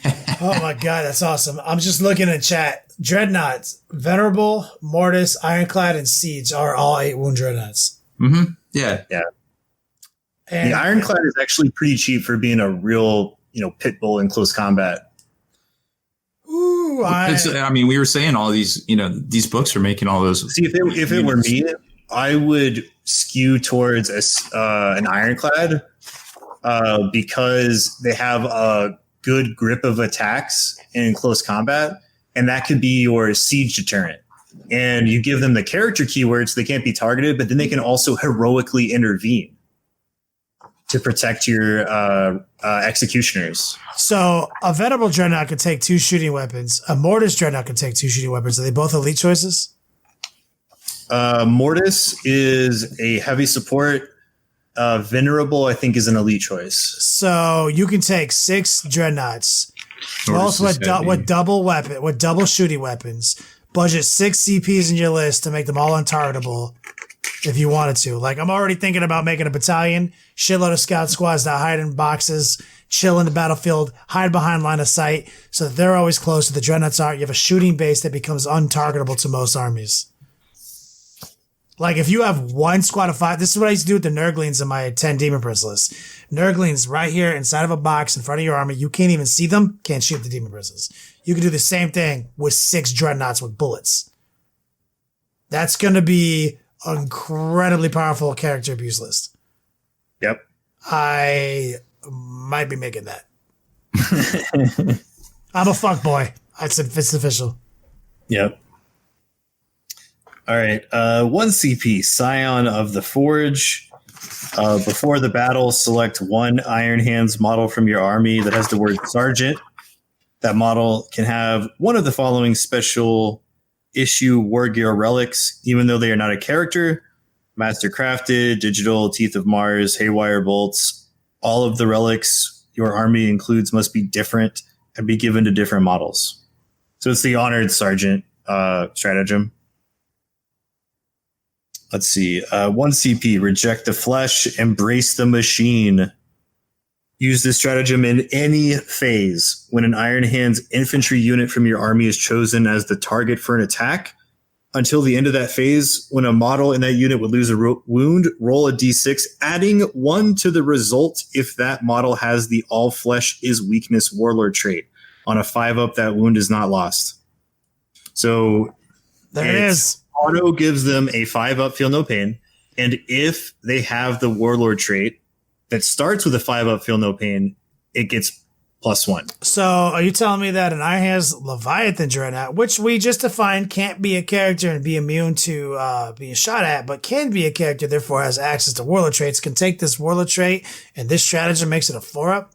Speaker 4: Oh my god, that's awesome. I'm just looking at chat. Dreadnoughts, Venerable, Mortis, Ironclad, and Siege are all 8 wound dreadnoughts.
Speaker 3: Mm-hmm. Yeah.
Speaker 5: Yeah.
Speaker 4: And
Speaker 5: the Ironclad is actually pretty cheap for being a real, pit bull in close combat.
Speaker 4: Ooh,
Speaker 3: I mean, we were saying all these, these books are making all those.
Speaker 5: See, if it were me, I would skew towards an Ironclad because they have a good grip of attacks in close combat, and that could be your siege deterrent. And you give them the character keywords, they can't be targeted, but then they can also heroically intervene to protect your executioners.
Speaker 4: So a Venerable Dreadnought could take 2 shooting weapons. A Mortis Dreadnought could take 2 shooting weapons. Are they both elite choices?
Speaker 5: Mortis is a heavy support. Venerable, I think, is an elite choice.
Speaker 4: So you can take 6 Dreadnoughts Both with double shooting weapons. Budget 6 CPs in your list to make them all untargetable if you wanted to. Like, I'm already thinking about making a battalion, shitload of scout squads that hide in boxes, chill in the battlefield, hide behind line of sight, so that they're always close to the dreadnoughts are. You have a shooting base that becomes untargetable to most armies. Like, if you have one squad of 5, this is what I used to do with the Nurglings in my 10 Demon Prince list. Nurglings right here inside of a box in front of your army. You can't even see them, can't shoot the Demon Princes. You can do the same thing with 6 dreadnoughts with bullets. That's going to be an incredibly powerful character abuse list.
Speaker 5: Yep.
Speaker 4: I might be making that. I'm a fuck boy. It's official.
Speaker 5: Yep. All right. 1 CP, Scion of the Forge. Before the battle, select one Iron Hands model from your army that has the word Sergeant. That model can have one of the following special issue War Gear relics, even though they are not a character: Master Crafted, Digital, Teeth of Mars, Haywire Bolts. All of the relics your army includes must be different and be given to different models. So it's the Honored Sergeant stratagem. Let's see. 1 CP, Reject the Flesh, Embrace the Machine. Use this stratagem in any phase. When an Iron Hands infantry unit from your army is chosen as the target for an attack, until the end of that phase, when a model in that unit would lose a wound, roll a d6, adding 1 to the result if that model has the All Flesh is Weakness Warlord trait. On a 5-up, that wound is not lost. So
Speaker 4: there it is.
Speaker 5: Auto gives them a 5-up, Feel No Pain. And if they have the Warlord trait that starts with a 5-up, Feel No Pain, it gets +1.
Speaker 4: So are you telling me that an Iron Hands Leviathan Dreadnought, which we just defined can't be a character and be immune to being shot at, but can be a character, therefore has access to Warlord traits, can take this Warlord trait and this stratagem makes it a 4-up?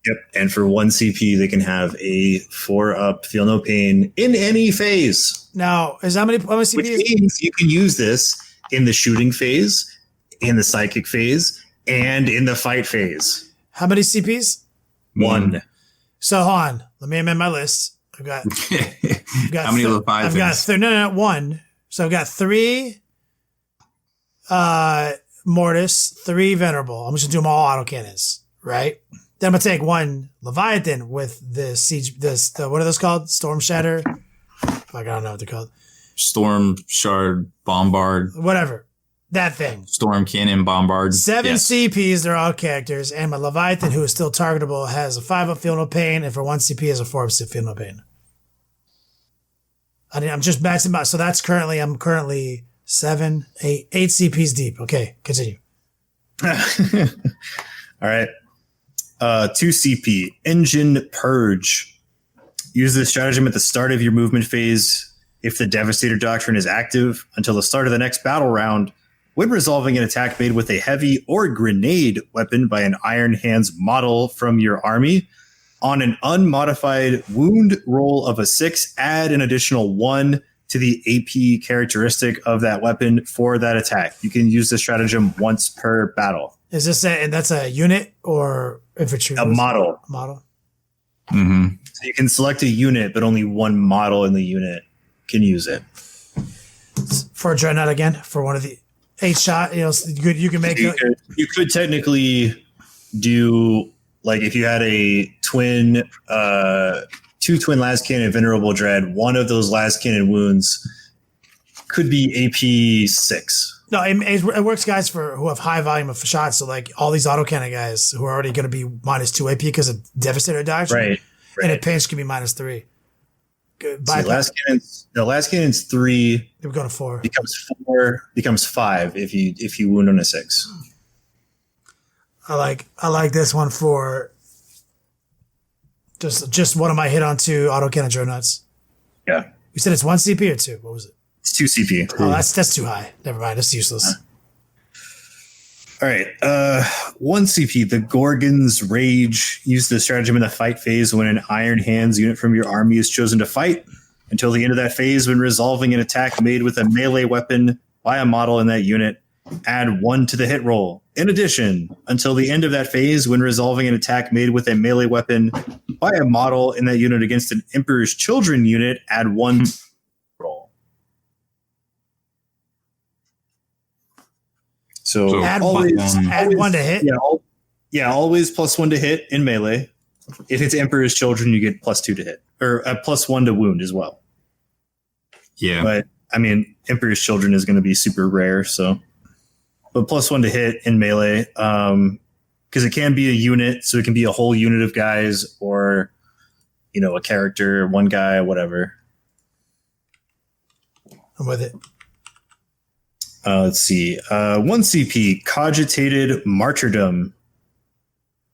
Speaker 5: Yep. And for 1 CP, they can have a 4-up, Feel No Pain in any phase.
Speaker 4: Now, how many CPs?
Speaker 5: Which means you can use this in the shooting phase, in the psychic phase, and in the fight phase.
Speaker 4: How many CPs?
Speaker 5: 1.
Speaker 4: So hold on. Let me amend my list. I've got
Speaker 3: how many Leviathans?
Speaker 4: I've got 1. So I've got 3 Mortis, 3 Venerable. I'm just gonna do them all autocannons, right? Then I'm gonna take 1 Leviathan with the siege. What are those called? Storm Shatter. I don't know what they're called.
Speaker 3: Storm Shard Bombard.
Speaker 4: Whatever. That thing.
Speaker 3: Storm Cannon Bombard.
Speaker 4: 7 CPs, they're all characters, and my Leviathan, who is still targetable, has a 5-up Feel No Pain, and for 1 CP has a 4-up Feel No Pain. I'm just maxing out. So I'm currently 7, 8 CPs deep. Okay, continue.
Speaker 5: All right. 2 CP, Engine Purge. Use this stratagem at the start of your movement phase if the Devastator Doctrine is active until the start of the next battle round. When resolving an attack made with a heavy or grenade weapon by an Iron Hands model from your army, on an unmodified wound roll of a 6, add an additional 1 to the AP characteristic of that weapon for that attack. You can use this stratagem once per battle.
Speaker 4: Is this and that's a unit or infantry?
Speaker 5: A model.
Speaker 4: Model.
Speaker 3: Mm-hmm.
Speaker 5: So you can select a unit, but only one model in the unit can use it.
Speaker 4: For a Dreadnought again, for one of the 8-shot, you can make it.
Speaker 5: You could technically do, like, if you had a twin, 2 twin las cannon Venerable Dread, one of those las cannon wounds could be AP 6.
Speaker 4: No, it works, guys, who have high volume of shots. So, like, all these autocannon guys who are already going to be -2 AP because of Devastator Doctrine.
Speaker 5: Right.
Speaker 4: And a pinch can be -3.
Speaker 5: The last cannon's 3.
Speaker 4: It would go to 4.
Speaker 5: Becomes 5 if you wound on a 6.
Speaker 4: I like this one for just one of my hit on 2 autocannon Dreadnoughts.
Speaker 5: Yeah.
Speaker 4: You said it's 1 CP or 2? What was it?
Speaker 5: It's 2 CP.
Speaker 4: Oh, that's too high. Never mind. That's useless.
Speaker 5: All right. 1 CP, the Gorgon's Rage. Use the stratagem in the fight phase when an Iron Hands unit from your army is chosen to fight. Until the end of that phase, when resolving an attack made with a melee weapon by a model in that unit, add 1 to the hit roll. In addition, until the end of that phase, when resolving an attack made with a melee weapon by a model in that unit against an Emperor's Children unit, add 1 to the roll. So
Speaker 4: add
Speaker 5: always,
Speaker 4: one to hit.
Speaker 5: Yeah, always +1 to hit in melee. If it's Emperor's Children, you get +2 to hit, or a +1 to wound as well.
Speaker 3: Yeah.
Speaker 5: But I mean, Emperor's Children is going to be super rare, so. But +1 to hit in melee, because it can be a unit, so it can be a whole unit of guys, or a character, one guy, whatever.
Speaker 4: I'm with it.
Speaker 5: Let's see. 1 CP, Cogitated Martyrdom.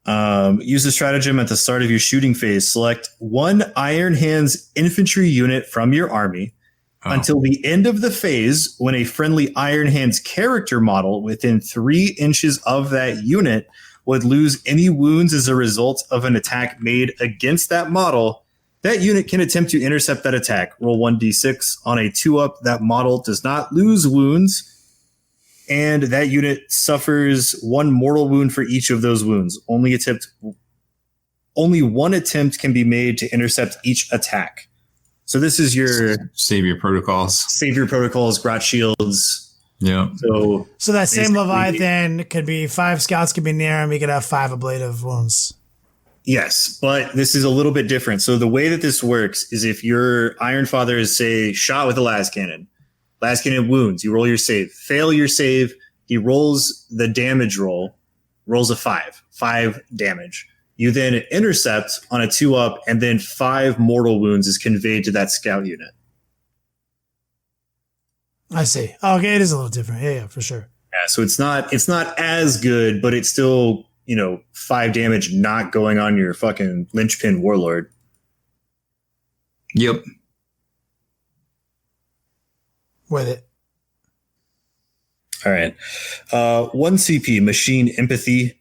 Speaker 5: Use the stratagem at the start of your shooting phase. Select 1 Iron Hands infantry unit from your army until the end of the phase, when a friendly Iron Hands character model within 3 inches of that unit would lose any wounds as a result of an attack made against that model. That unit can attempt to intercept that attack. Roll 1d6. On a 2-up, that model does not lose wounds, and that unit suffers 1 mortal wound for each of those wounds. Only 1 attempt can be made to intercept each attack. So this is your
Speaker 3: Savior Protocols.
Speaker 5: Savior Protocols, Grot Shields.
Speaker 3: Yeah.
Speaker 4: So that same Leviathan could be 5 scouts could be near him. He could have 5 ablative wounds.
Speaker 5: Yes, but this is a little bit different. So the way that this works is if your Iron Father is, say, shot with a las cannon wounds, you roll your save. Fail your save, he rolls the damage roll, rolls a 5 damage. You then intercept on a 2-up, and then 5 mortal wounds is conveyed to that scout unit.
Speaker 4: I see. Okay, it is a little different. Yeah, for sure.
Speaker 5: Yeah, so it's not as good, but it's still, 5 damage not going on your fucking linchpin warlord.
Speaker 3: Yep.
Speaker 4: With it.
Speaker 5: All right. 1 CP, Machine Empathy.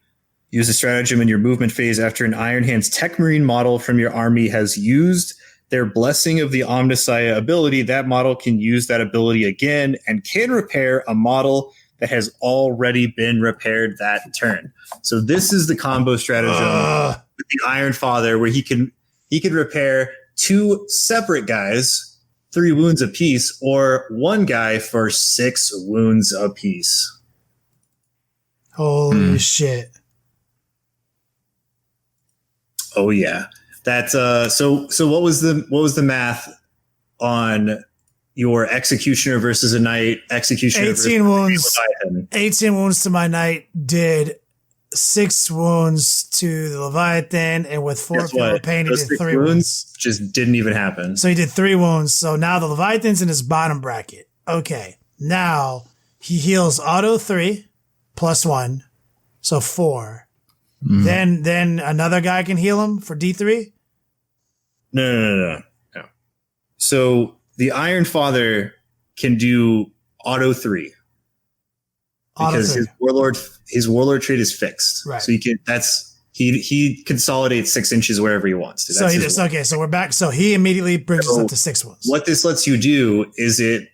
Speaker 5: Use a stratagem in your movement phase after an Iron Hands Tech Marine model from your army has used their Blessing of the Omnissiah ability. That model can use that ability again and can repair a model that has already been repaired that turn. So this is the combo stratagem with the Iron Father, where he can repair 2 separate guys, 3 wounds apiece, or 1 guy for 6 wounds apiece.
Speaker 4: Holy shit.
Speaker 5: Oh yeah. That's so what was the math on your Executioner versus a Knight? Executioner
Speaker 4: 18 wounds.
Speaker 5: Leviathan.
Speaker 4: 18 wounds to my Knight, did 6 wounds to the Leviathan, and with 4 people pain, he did 3 wounds.
Speaker 5: Just didn't even happen.
Speaker 4: So he did 3 wounds. So now the Leviathan's in his bottom bracket. Okay. Now he heals auto 3 +1. So 4. Then another guy can heal him for D3?
Speaker 5: No. So the Iron Father can do auto 3. Because his warlord trait is fixed.
Speaker 4: Right.
Speaker 5: So he consolidates 6 inches wherever he wants to.
Speaker 4: So we're back. So he immediately brings us up to 6 wounds.
Speaker 5: What this lets you do is it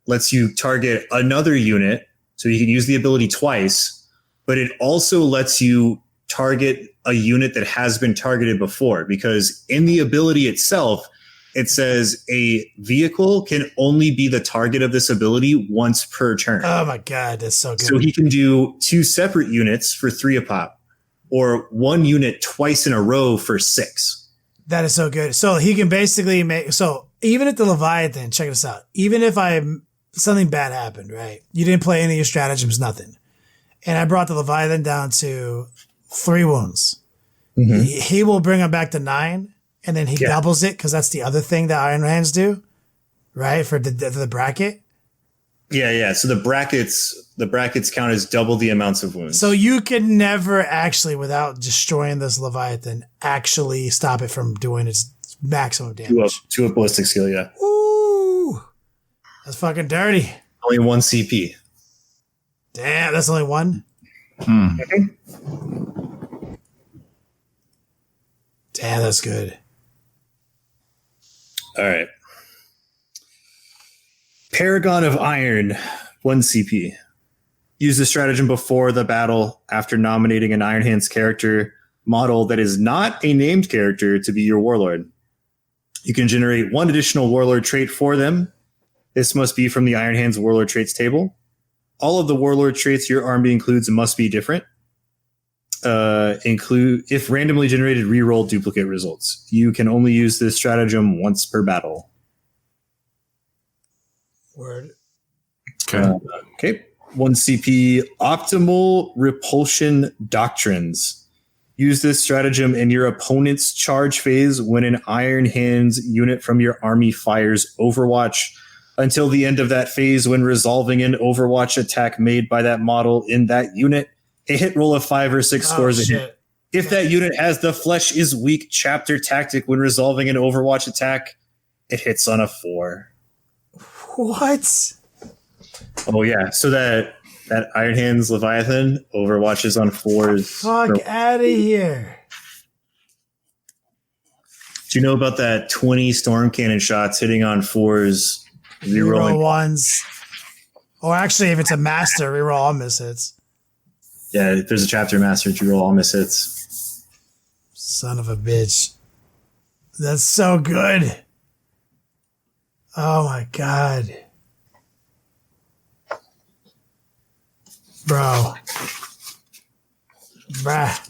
Speaker 5: lets you target another unit, so you can use the ability twice, but it also lets you target a unit that has been targeted before, because in the ability itself, it says a vehicle can only be the target of this ability once per turn.
Speaker 4: Oh my God, that's so good.
Speaker 5: So he can do 2 separate units for 3 a pop, or 1 unit twice in a row for 6.
Speaker 4: That is so good. So he can basically so even at the Leviathan, check this out. Even if something bad happened, right? You didn't play any of your stratagems, nothing. And I brought the Leviathan down to 3 wounds. Mm-hmm. He will bring him back to 9, and then he doubles it, because that's the other thing that Iron Hands do, right? For the bracket.
Speaker 5: Yeah. So the brackets count as double the amounts of wounds.
Speaker 4: So you could never actually, without destroying this Leviathan, actually stop it from doing its maximum damage.
Speaker 5: To a ballistic skill, yeah.
Speaker 4: Ooh, that's fucking dirty.
Speaker 5: Only 1 CP.
Speaker 4: Damn, that's only 1? Damn, that's good.
Speaker 5: All right. Paragon of Iron, 1 CP. Use the stratagem before the battle after nominating an Iron Hands character model that is not a named character to be your warlord. You can generate one additional warlord trait for them. This must be from the Iron Hands warlord traits table. All of the warlord traits your army includes must be different. Include if randomly generated, reroll duplicate results. You can only use this stratagem once per battle.
Speaker 4: Word.
Speaker 5: Okay. 1 CP optimal repulsion doctrines. Use this stratagem in your opponent's charge phase when an Iron Hands unit from your army fires Overwatch until the end of that phase when resolving an Overwatch attack made by that model in that unit. A hit roll of 5 or 6 scores a hit. If that unit has the Flesh is Weak chapter tactic when resolving an Overwatch attack, it hits on a 4.
Speaker 4: What?
Speaker 5: Oh, yeah. So that Iron Hands Leviathan overwatches on 4s.
Speaker 4: Fuck out of here.
Speaker 5: Do you know about that 20 storm cannon shots hitting on 4s?
Speaker 4: Reroll
Speaker 5: Rerolling
Speaker 4: ones. Or actually, if it's a master, reroll all miss hits.
Speaker 5: Yeah, if there's a chapter master, you roll all miss hits.
Speaker 4: Son of a bitch. That's so good. Oh my god. Bro. Bruh.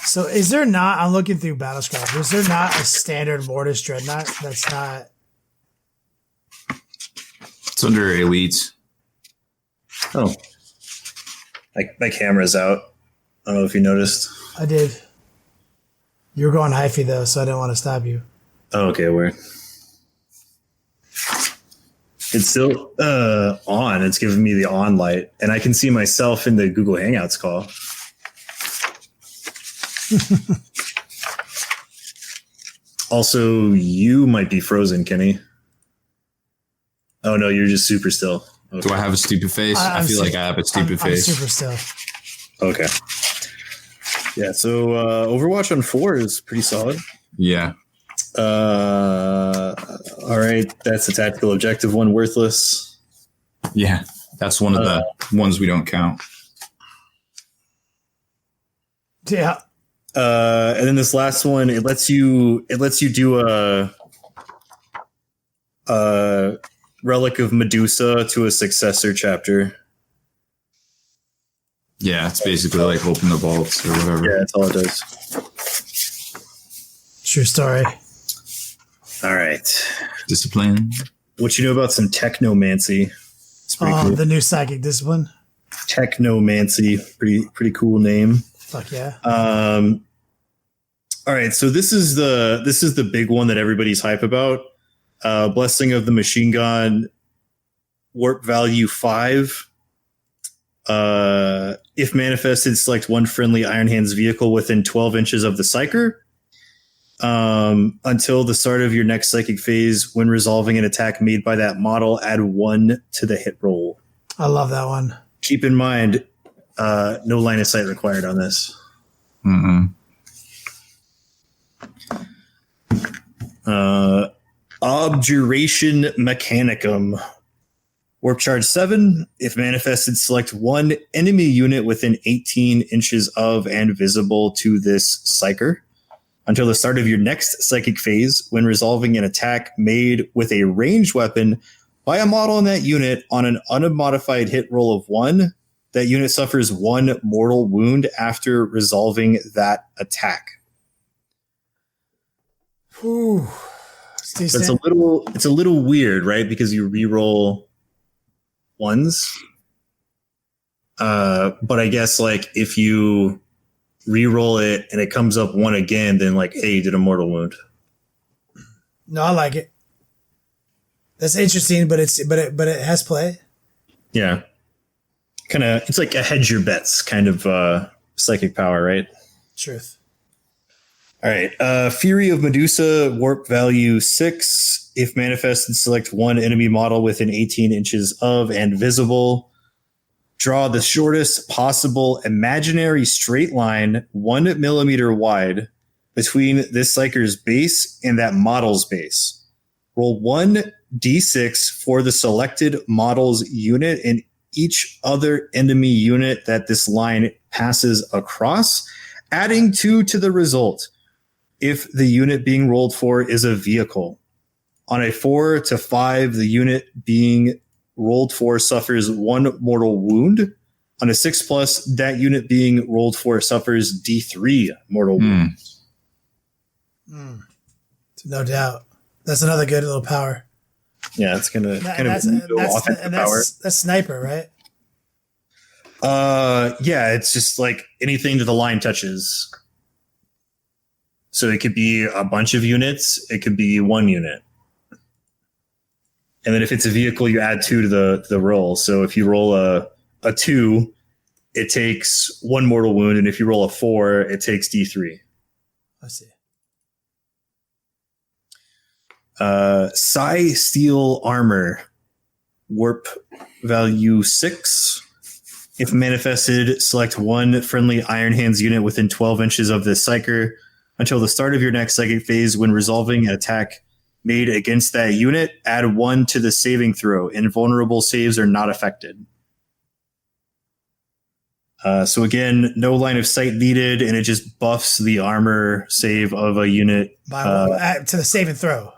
Speaker 4: So is there not, I'm looking through Battlescraft, is there not a standard Mortis Dreadnought that's not?
Speaker 3: It's under elites.
Speaker 5: Oh. Like my camera's out. I don't know if you noticed.
Speaker 4: I did. You were going hyphy though, so I didn't want to stop you.
Speaker 5: Oh, okay, weird. It's still on. It's giving me the on light, and I can see myself in the Google Hangouts call. Also, you might be frozen, Kenny. Oh no, you're just super still. Okay.
Speaker 3: Do I have a stupid face? I feel like I have a stupid face.
Speaker 4: I'm super still.
Speaker 5: Okay. Yeah, so Overwatch on 4 is pretty solid.
Speaker 3: Yeah.
Speaker 5: All right, that's the tactical objective one, worthless.
Speaker 3: Yeah, that's one of the ones we don't count.
Speaker 4: Yeah.
Speaker 5: And then this last one, it lets you do a Relic of Medusa to a successor chapter.
Speaker 3: Yeah, it's basically like open the vaults or whatever.
Speaker 5: Yeah, that's all it does.
Speaker 4: True story.
Speaker 5: All right.
Speaker 3: Discipline.
Speaker 5: What you know about some technomancy? It's pretty cool.
Speaker 4: The new psychic discipline.
Speaker 5: Technomancy, pretty cool name.
Speaker 4: Fuck yeah.
Speaker 5: All right, so this is the big one that everybody's hype about. Blessing of the Machine Gun, warp value 5. If manifested, select one friendly Iron Hands vehicle within 12 inches of the Psyker. Until the start of your next psychic phase, when resolving an attack made by that model, add 1 to the hit roll.
Speaker 4: I love that one.
Speaker 5: Keep in mind, no line of sight required on this. Objuration Mechanicum. Warp charge 7. If manifested, select one enemy unit within 18 inches of and visible to this Psyker. Until the start of your next psychic phase, when resolving an attack made with a ranged weapon by a model in that unit on an unmodified hit roll of 1, that unit suffers 1 mortal wound after resolving that attack.
Speaker 4: Whew.
Speaker 5: So it's a little weird, right? Because you reroll 1s. But I guess like if you reroll it and it comes up 1 again, then like, hey, you did a mortal wound.
Speaker 4: No, I like it. That's interesting, but it has play.
Speaker 5: Yeah. Kind of, it's like a hedge your bets kind of psychic power, right?
Speaker 4: Truth.
Speaker 5: All right. Fury of Medusa, warp value 6. If manifested, select one enemy model within 18 inches of and visible. Draw the shortest possible imaginary straight line 1 millimeter wide between this Psyker's base and that model's base. Roll 1d6 for the selected model's unit and each other enemy unit that this line passes across, adding 2 to the result if the unit being rolled for is a vehicle. On a 4 to 5, the unit being rolled for suffers 1 mortal wound. On a 6+, that unit being rolled for suffers D3 mortal wounds.
Speaker 4: No doubt. That's another good little power.
Speaker 5: Yeah, it's gonna
Speaker 4: that's sniper, right?
Speaker 5: Yeah, it's just like anything that the line touches. So it could be a bunch of units, it could be 1 unit. And then if it's a vehicle, you add 2 to the roll. So if you roll a 2, it takes 1 mortal wound, and if you roll a 4, it takes D3.
Speaker 4: I see.
Speaker 5: Psi Steel Armor, warp value 6. If manifested, select 1 friendly Iron Hands unit within 12 inches of this psyker until the start of your next psychic phase. When resolving an attack made against that unit, add 1 to the saving throw. Invulnerable saves are not affected. So again, no line of sight needed, and it just buffs the armor save of a unit
Speaker 4: to the save and throw.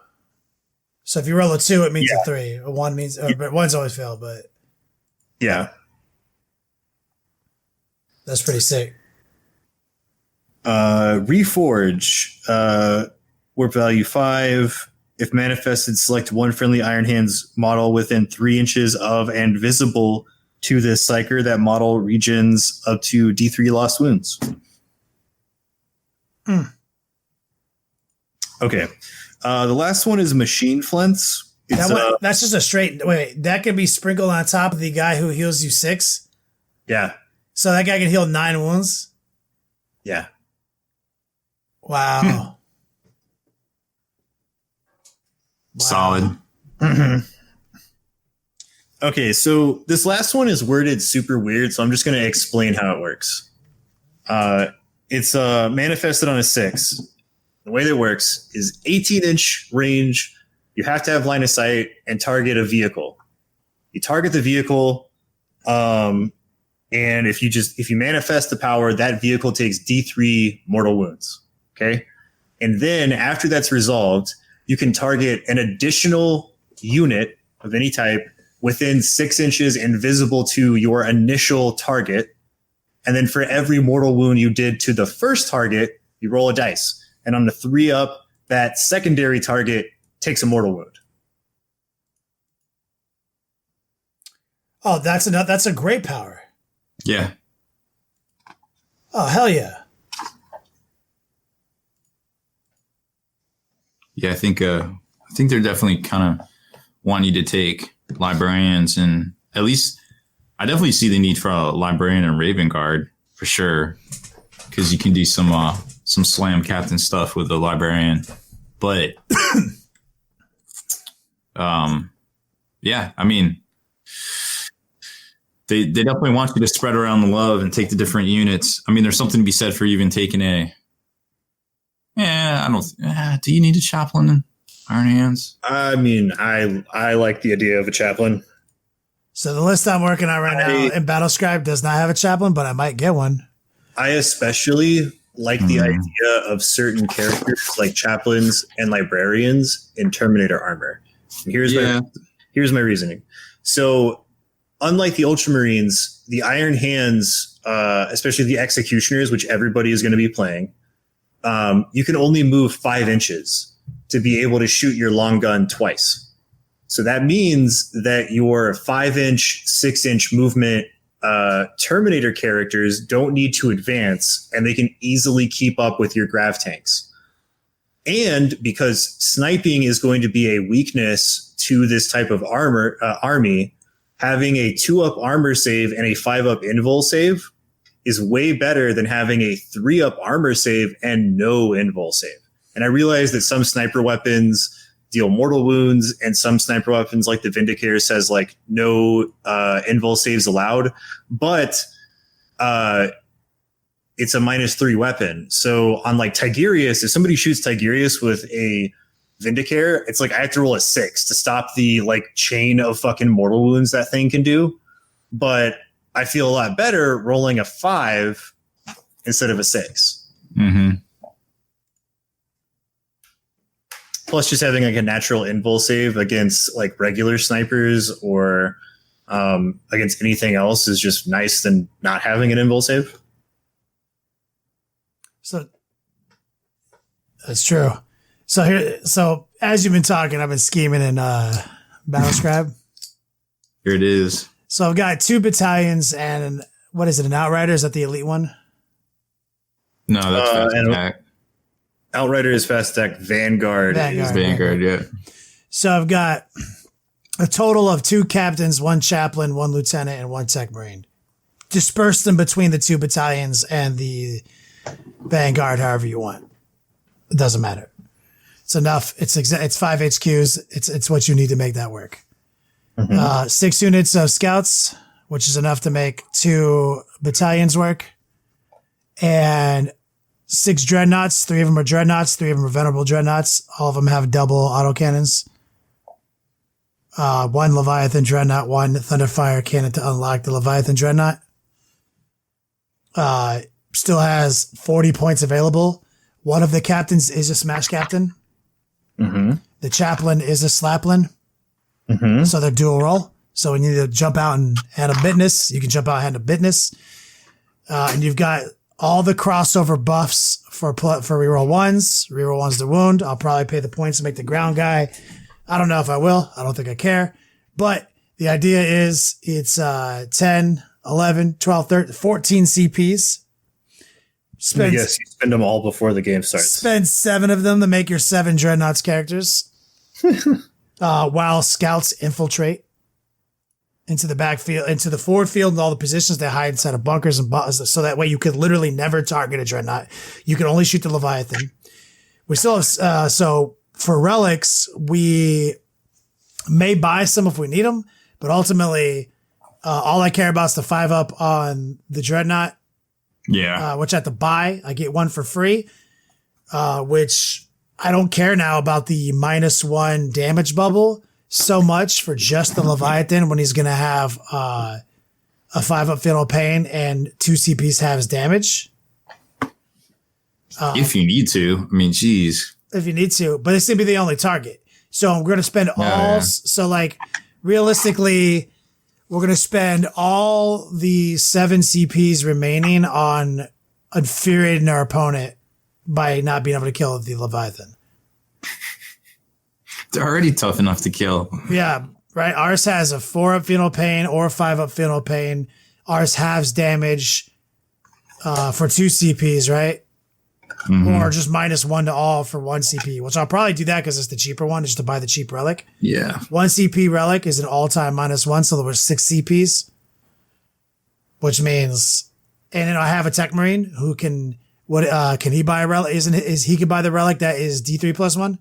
Speaker 4: So if you roll a 2, it means a 3. A 1 means, but 1's always failed. But
Speaker 5: yeah,
Speaker 4: that's pretty sick.
Speaker 5: Reforge, warp value 5. If manifested, select 1 friendly Iron Hands model within 3 inches of and visible to this psyker. That model regens up to D3 lost wounds. Okay. The last one is Machine Flints.
Speaker 4: That's just a straight... Wait, that can be sprinkled on top of the guy who heals you 6?
Speaker 5: Yeah.
Speaker 4: So that guy can heal 9 wounds?
Speaker 5: Yeah.
Speaker 4: Wow.
Speaker 3: Solid.
Speaker 5: Okay, so this last one is worded super weird, so I'm just going to explain how it works. It's manifested on a 6. The way that it works is 18-inch range. You have to have line of sight and target a vehicle. You target the vehicle, and if you manifest the power, that vehicle takes D3 mortal wounds. Okay, and then after that's resolved, you can target an additional unit of any type within 6 inches and visible to your initial target. And then for every mortal wound you did to the first target, you roll a dice. And on the 3 up, that secondary target takes a mortal wound.
Speaker 4: Oh, that's a great power.
Speaker 3: Yeah.
Speaker 4: Oh, hell yeah.
Speaker 3: Yeah, I think they're definitely kind of want you to take librarians, and at least I definitely see the need for a librarian and Raven Guard for sure, because you can do some slam captain stuff with the librarian. But yeah, I mean, they definitely want you to spread around the love and take the different units. I mean, there's something to be said for even taking do you need a chaplain in Iron Hands?
Speaker 5: I mean, I like the idea of a chaplain.
Speaker 4: So the list I'm working on right now in Battlescribe does not have a chaplain, but I might get one.
Speaker 5: I especially like the idea of certain characters like chaplains and librarians in Terminator armor. And here's my reasoning. So unlike the Ultramarines, the Iron Hands, especially the Executioners, which everybody is going to be playing, you can only move 5 inches to be able to shoot your long gun twice. So that means that your 5-inch, 6-inch movement Terminator characters don't need to advance, and they can easily keep up with your grav tanks. And because sniping is going to be a weakness to this type of army, having a 2-up armor save and a 5-up invul save is way better than having a 3-up armor save and no invul save. And I realize that some sniper weapons deal mortal wounds, and some sniper weapons like the Vindicator says like no invul saves allowed, but it's a -3 weapon. So on like Tigurius, if somebody shoots Tigurius with a Vindicator, it's like I have to roll a 6 to stop the like chain of fucking mortal wounds that thing can do. but I feel a lot better rolling a 5 instead of a 6.
Speaker 3: Mm-hmm.
Speaker 5: Plus, just having like a natural invul save against like regular snipers or against anything else is just nice than not having an invul save.
Speaker 4: So that's true. So as you've been talking, I've been scheming in Battlescribe.
Speaker 3: Here it is.
Speaker 4: So I've got 2 battalions and what is it? An Outrider? Is that the elite one?
Speaker 3: No, that's fast attack.
Speaker 5: Outrider is fast attack. Vanguard.
Speaker 3: Vanguard, yeah.
Speaker 4: So I've got a total of 2 captains, 1 chaplain, 1 lieutenant, and 1 tech marine. Disperse them between the 2 battalions and the Vanguard, however you want. It doesn't matter. It's enough. It's 5 HQs. It's what you need to make that work. Mm-hmm. 6 units of scouts, which is enough to make 2 battalions work, and 6 dreadnoughts. 3 of them are dreadnoughts. 3 of them are venerable dreadnoughts. All of them have double autocannons. 1 Leviathan dreadnought, 1 Thunderfire cannon to unlock the Leviathan dreadnought. Still has 40 points available. One of the captains is a smash captain.
Speaker 5: Mm-hmm.
Speaker 4: The chaplain is a slaplin.
Speaker 5: Mm-hmm.
Speaker 4: So they're dual role. So when you need to jump out and handle bitness, you can jump out and handle bitness. And you've got all the crossover buffs for reroll 1s. Reroll 1s to wound. I'll probably pay the points to make the ground guy. I don't know if I will. I don't think I care. But the idea is it's 10, 11, 12, 13, 14 CPs.
Speaker 5: Yes, you spend them all before the game starts.
Speaker 4: Spend 7 of them to make your 7 Dreadnoughts characters. While scouts infiltrate into the backfield, into the forward field, and all the positions they hide inside of bunkers and so that way you could literally never target a Dreadnought. You can only shoot the Leviathan. We still have, so for relics, we may buy some if we need them, but ultimately, all I care about is the 5-up on the Dreadnought.
Speaker 3: Yeah.
Speaker 4: Which I have to buy. I get 1 for free, which I don't care now about the -1 damage bubble so much for just the Leviathan when he's going to have a 5-up fatal pain and 2 CPs halves damage.
Speaker 3: If you need to. I mean, geez.
Speaker 4: If you need to. But it's going to be the only target. So I'm going to spend So like realistically, we're going to spend all the 7 CPs remaining on infuriating our opponent by not being able to kill the Leviathan.
Speaker 3: They're already tough enough to kill.
Speaker 4: Yeah, right. Ours has a 4-up fatal pain or a 5-up fatal pain. Ours halves damage for 2 CPs, right? Mm-hmm. Or just -1 to all for 1 CP, which I'll probably do that because it's the cheaper one, just to buy the cheap relic.
Speaker 3: Yeah.
Speaker 4: 1 CP relic is an all-time -1, so there were 6 CPs, which means, and then I have a tech marine who can he buy a relic? He can buy the relic that is D3 +1?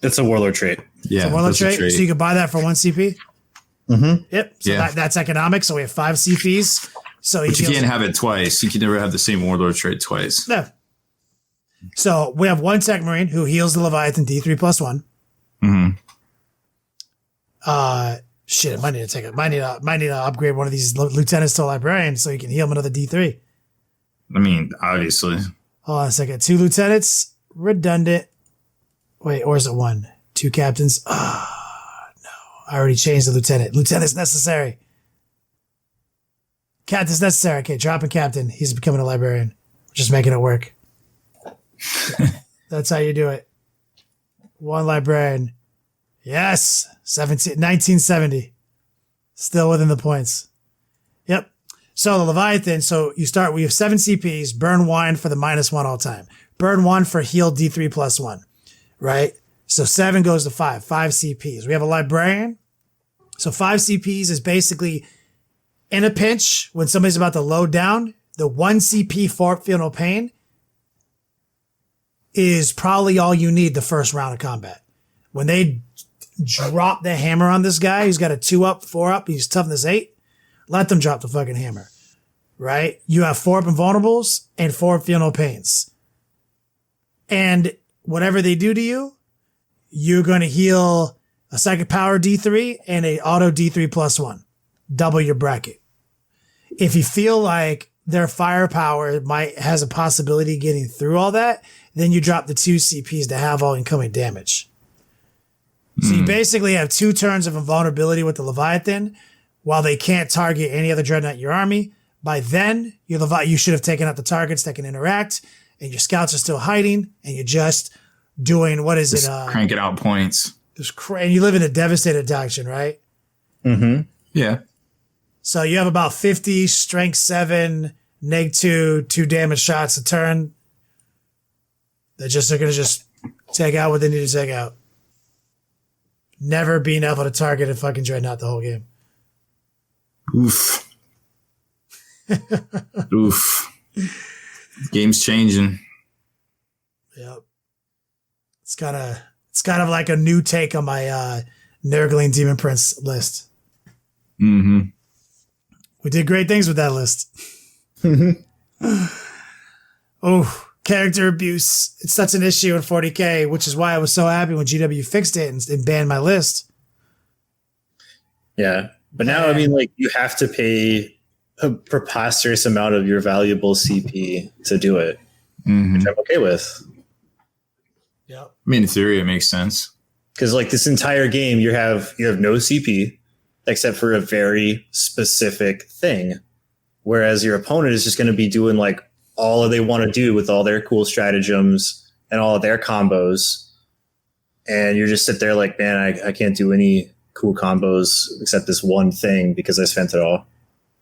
Speaker 5: It's a warlord trait.
Speaker 4: It's
Speaker 3: Yeah.
Speaker 4: a warlord trait. So you can buy that for 1 CP?
Speaker 5: Mm-hmm.
Speaker 4: Yep. So that's economic. So we have 5 CPs.
Speaker 3: But you can't have it twice. You can never have the same warlord trait twice.
Speaker 4: No. So we have 1 tech marine who heals the Leviathan D3 +1.
Speaker 3: Mm-hmm.
Speaker 4: Shit, I might need to take it. Might need to upgrade one of these lieutenants to a librarian so he can heal him another D3.
Speaker 3: I mean, obviously.
Speaker 4: Hold on a second. 2 lieutenants, redundant. Wait, or is it 1? 2 captains. No, I already changed the lieutenant. Lieutenant's necessary. Captain's necessary. Okay, dropping captain. He's becoming a librarian. Just making it work. That's how you do it. 1 librarian. Yes. 1970. Still within the points. Yep. So the Leviathan, we have 7 CPs, burn 1 for the -1 all time. Burn 1 for heal D3 +1. Right? So 7 goes to 5 CPs. We have a librarian. So 5 CPs is basically in a pinch when somebody's about to load down, the 1 CP for fatal pain is probably all you need the first round of combat. When they drop the hammer on this guy, who's got a 2-up, 4-up, he's toughness 8, let them drop the fucking hammer. Right? You have 4-up invulnerables and 4-up fatal pains. And whatever they do to you, you're going to heal a psychic power D3 and a auto D3 +1. double your bracket. If you feel like their firepower has a possibility of getting through all that, then you drop the 2 CPs to have all incoming damage. So you basically have 2 turns of invulnerability with the Leviathan while they can't target any other Dreadnought in your army. By then, you should have taken out the targets that can interact, and your scouts are still hiding, and you're just doing,
Speaker 3: cranking out points.
Speaker 4: And you live in a devastated doctrine, right?
Speaker 5: Mm-hmm.
Speaker 3: Yeah.
Speaker 4: So you have about 50, strength 7, -2, 2 damage shots a turn. They're going to just take out what they need to take out. Never being able to target a fucking Dreadnought the whole game.
Speaker 3: Oof. Oof. Game's changing.
Speaker 4: Yep. It's kind of like a new take on my Nurgling Demon Prince list.
Speaker 3: Mm-hmm.
Speaker 4: We did great things with that list. Oh, character abuse. It's such an issue in 40K, which is why I was so happy when GW fixed it and banned my list.
Speaker 5: Yeah. But now, I mean, like, you have to pay a preposterous amount of your valuable CP to do it, which I'm okay with.
Speaker 4: Yep.
Speaker 3: I mean, in theory, it makes sense.
Speaker 5: Because, like, this entire game, you have no CP except for a very specific thing, whereas your opponent is just going to be doing, like, all they want to do with all their cool stratagems and all of their combos. And you just sit there like, man, I can't do any cool combos except this one thing because I spent it all.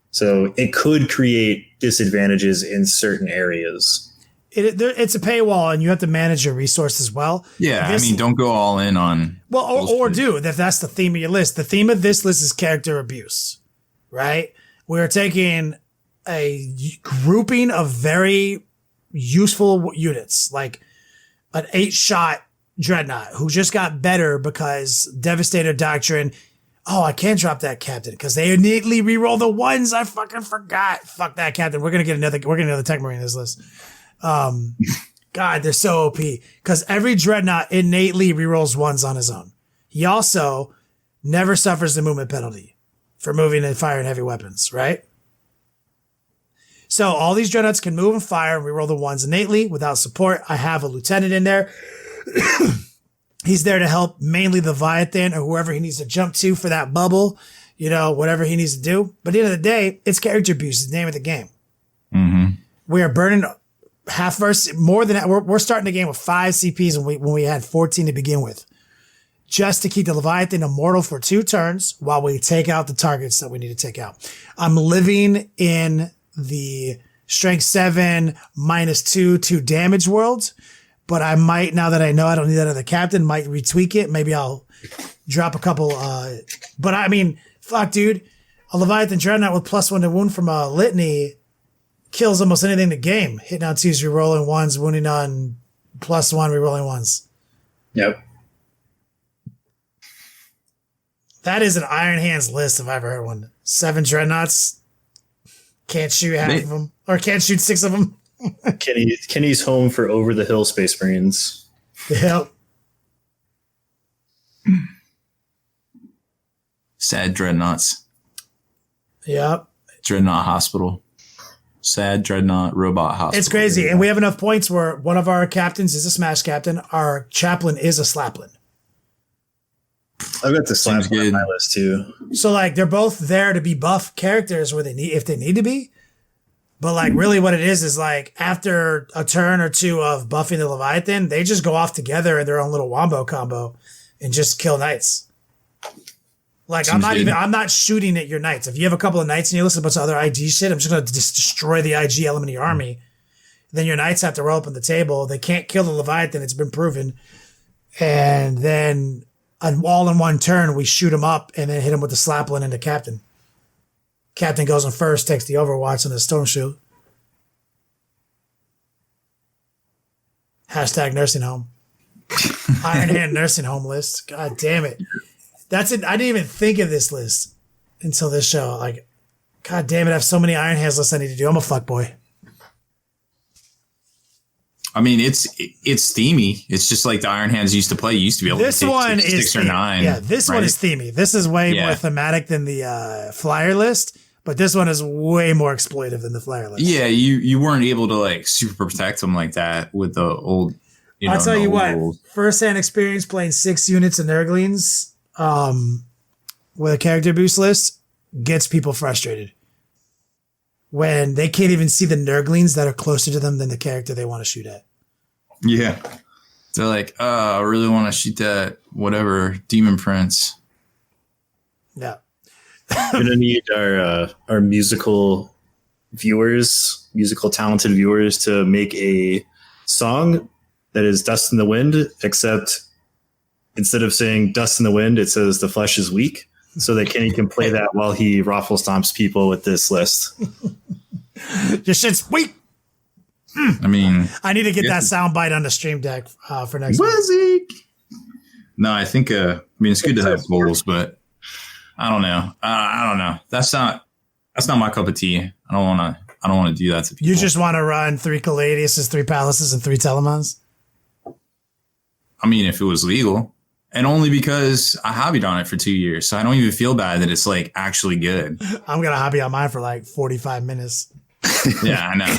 Speaker 5: So it could create disadvantages in certain areas.
Speaker 4: It's a paywall, and you have to manage your resources well.
Speaker 3: Yeah, don't go all in on...
Speaker 4: Well, or do, if that's the theme of your list. The theme of this list is character abuse, right? We're taking a grouping of very useful units, like an 8-shot Dreadnought who just got better because Devastator Doctrine. Oh, I can't drop that captain because they innately reroll the 1s. I fucking forgot. Fuck that captain. We're gonna get another Tech Marine in this list. God, they're so OP because every Dreadnought innately rerolls 1s on his own. He also never suffers the movement penalty for moving and firing heavy weapons, right? So all these Dreadnoughts can move and fire and reroll the 1s innately without support. I have a lieutenant in there. He's there to help mainly the Leviathan or whoever he needs to jump to for that bubble, whatever he needs to do. But at the end of the day, it's character abuse. It's the name of the game.
Speaker 3: Mm-hmm.
Speaker 4: We are burning half more than that. We're starting the game with 5 CPs when we had 14 to begin with, just to keep the Leviathan immortal for 2 turns while we take out the targets that we need to take out. I'm living in the strength 7 -2 damage world. But I might, now that I know I don't need that other captain, might retweak it. Maybe I'll drop a couple. But I mean, fuck, dude. A Leviathan Dreadnought with +1 to wound from a litany kills almost anything in the game. Hitting on 2s, rerolling 1s, wounding on +1, rerolling 1s.
Speaker 5: Yep.
Speaker 4: That is an Iron Hands list if I ever heard one. 7 Dreadnoughts. Can't shoot half of them. Or can't shoot 6 of them.
Speaker 5: Kenny's home for over the hill Space Marines.
Speaker 4: Yep.
Speaker 3: Sad Dreadnoughts.
Speaker 4: Yep.
Speaker 3: Dreadnought Hospital. Sad Dreadnought Robot Hospital.
Speaker 4: It's crazy. And we have enough points where one of our captains is a smash captain. Our chaplain is a slaplin.
Speaker 5: I've got the slaplin on my list too.
Speaker 4: So like they're both there to be buff characters where if they need to be. But like really what it is like after a turn or 2 of buffing the Leviathan, they just go off together in their own little wombo combo and just kill knights. Like I'm not shooting at your knights. If you have a couple of knights and you listen to a bunch of other IG shit, I'm just going to destroy the IG element of your army. Then your knights have to roll up on the table. They can't kill the Leviathan. It's been proven. And then all in one turn, we shoot him up and then hit him with the slaplin and the captain. Captain goes in first, takes the Overwatch and the Storm Shield. # nursing home. Iron Hand nursing home list. God damn it. That's it. I didn't even think of this list until this show. Like, God damn it. I have so many Iron Hands lists I need to do. I'm a fuckboy.
Speaker 3: I mean, it's themey. It's just like the Iron Hands used to play. You used to be able
Speaker 4: This
Speaker 3: to
Speaker 4: one
Speaker 3: take
Speaker 4: is
Speaker 3: 6 or 9.
Speaker 4: Yeah, this one is themey. This is way more thematic than the flyer list, but this one is way more exploitive than the flyer list.
Speaker 3: Yeah, you weren't able to like super protect them like that with the old.
Speaker 4: I'll tell you what, first-hand experience playing 6 units of Nurglings with a character boost list gets people frustrated when they can't even see the Nurglings that are closer to them than the character they want to shoot at.
Speaker 3: Yeah. They're like, I really want to shoot that whatever demon prince.
Speaker 4: Yeah.
Speaker 5: We're going to need our musical talented viewers to make a song that is Dust in the Wind, except instead of saying Dust in the Wind, it says the flesh is weak. So that Kenny can play that while he raffle stomps people with this list.
Speaker 4: Your shit's weak.
Speaker 3: I mean,
Speaker 4: I need to get that sound bite on the stream deck for next week.
Speaker 3: No, I think, it's good to have goals, but I don't know. I don't know. That's not my cup of tea. I don't want to do that to people.
Speaker 4: You just want to run 3 Caladiuses, 3 Palaces, and 3 Telemons?
Speaker 3: I mean, if it was legal. And only because I hobbied on it for 2 years. So I don't even feel bad that it's like actually good.
Speaker 4: I'm going to hobby on mine for like 45 minutes.
Speaker 3: Yeah, I know.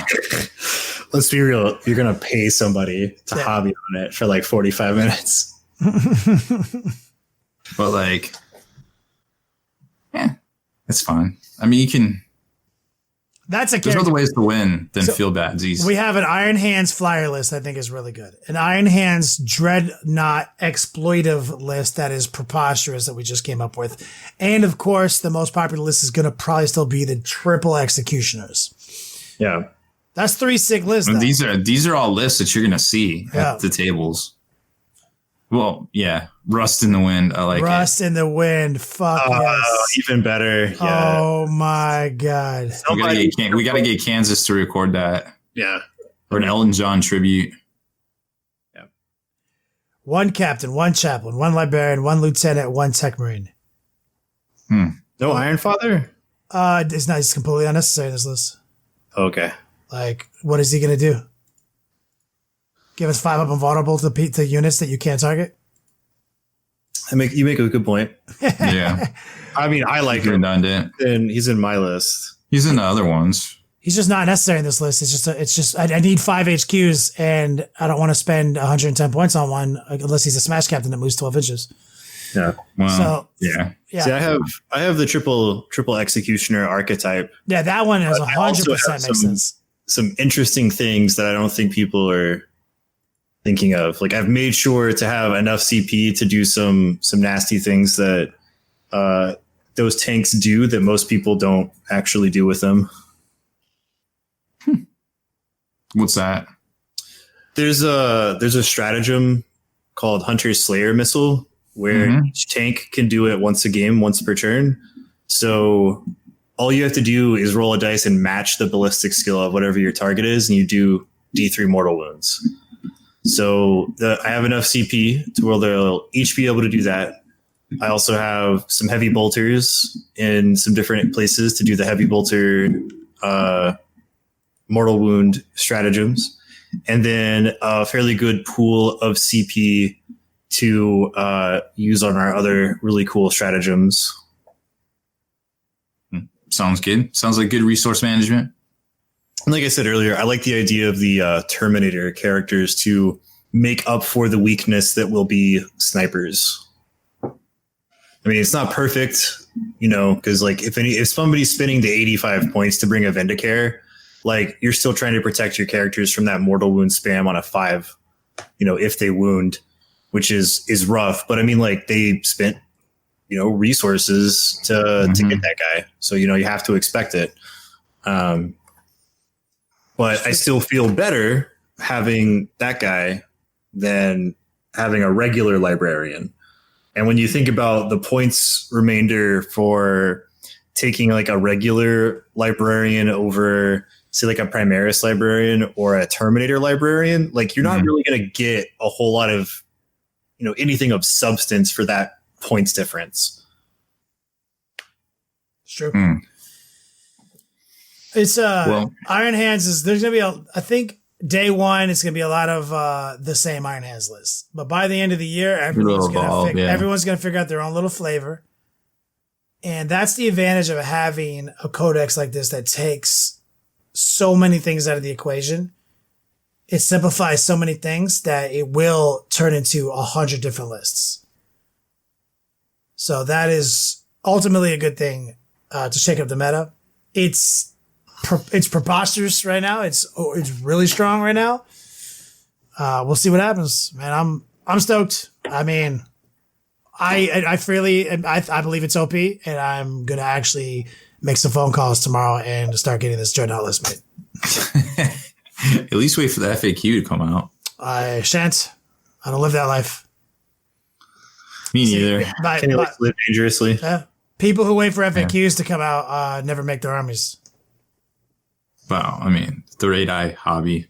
Speaker 5: Let's be real. You're going to pay somebody to hobby on it for like 45 minutes.
Speaker 3: But like, it's fine. I mean, you can. There's other ways to win than feel bad.
Speaker 4: We have an Iron Hands flyer list I think is really good. An Iron Hands Dreadnought exploitive list that is preposterous that we just came up with. And of course, the most popular list is going to probably still be the Triple Executioners.
Speaker 5: Yeah.
Speaker 4: That's 3 sick lists.
Speaker 3: These are all lists that you're going to see at the tables. Well, yeah. Rust in the Wind. I like
Speaker 4: Rust in the Wind. Fuck yes.
Speaker 5: Even better. Yeah.
Speaker 4: Oh my God.
Speaker 3: We gotta get Kansas to record that.
Speaker 5: Yeah.
Speaker 3: Or an Elton John tribute.
Speaker 5: Yeah.
Speaker 4: 1 captain, 1 chaplain, 1 librarian, 1 lieutenant, 1 tech marine.
Speaker 5: No Iron Father?
Speaker 4: It's completely unnecessary in this list.
Speaker 5: Okay.
Speaker 4: Like, what is he gonna do? Give us 5 up and vulnerable to units that you can't target?
Speaker 5: You make a good point.
Speaker 3: Yeah.
Speaker 5: I mean, I like him.
Speaker 3: Redundant.
Speaker 5: And he's in my list.
Speaker 3: He's in the other ones.
Speaker 4: He's just not necessary in this list. It's just I need 5 HQs and I don't want to spend 110 points on one unless he's a smash captain that moves 12 inches.
Speaker 5: Yeah.
Speaker 3: Well, yeah.
Speaker 5: See, I have the triple executioner archetype.
Speaker 4: Yeah, that one is 100% makes sense.
Speaker 5: Some interesting things that I don't think people are thinking of. Like, I've made sure to have enough CP to do some nasty things that those tanks do that most people don't actually do with them.
Speaker 3: What's that?
Speaker 5: There's a stratagem called Hunter Slayer Missile where each tank can do it once a game, once per turn. So all you have to do is roll a dice and match the ballistic skill of whatever your target is, and you do D3 mortal wounds. So I have enough CP to where they'll each be able to do that. I also have some heavy bolters in some different places to do the heavy bolter mortal wound stratagems, and then a fairly good pool of CP to use on our other really cool stratagems.
Speaker 3: Sounds good. Sounds like good resource management.
Speaker 5: And like I said earlier, I like the idea of the Terminator characters to make up for the weakness that will be snipers. I mean, it's not perfect, because like if somebody's spending the 85 points to bring a Vindicare, like you're still trying to protect your characters from that mortal wound spam on a 5, if they wound, which is rough. But I mean, like they spent, resources to get that guy. So, you have to expect it. But I still feel better having that guy than having a regular librarian. And when you think about the points remainder for taking like a regular librarian over, say, like a Primaris librarian or a Terminator librarian, like you're not really going to get a whole lot of, anything of substance for that points difference.
Speaker 4: It's true. It's Iron Hands there's going to be I think day one, it's going to be a lot of the same Iron Hands list. But by the end of the year, everyone's going to figure out their own little flavor. And that's the advantage of having a codex like this that takes so many things out of the equation. It simplifies so many things that it will turn into 100 different lists. So that is ultimately a good thing to shake up the meta. It's preposterous right now. It's really strong right now. We'll see what happens, man. I'm stoked. I mean, I believe it's OP, and I'm gonna actually make some phone calls tomorrow and start getting this Dreadnought list made.
Speaker 3: At least wait for the FAQ to come out.
Speaker 4: I shan't. I don't live that life.
Speaker 3: Me neither.
Speaker 5: Can you live dangerously?
Speaker 4: People who wait for FAQs to come out never make their armies.
Speaker 3: Well, I mean, the raid eye hobby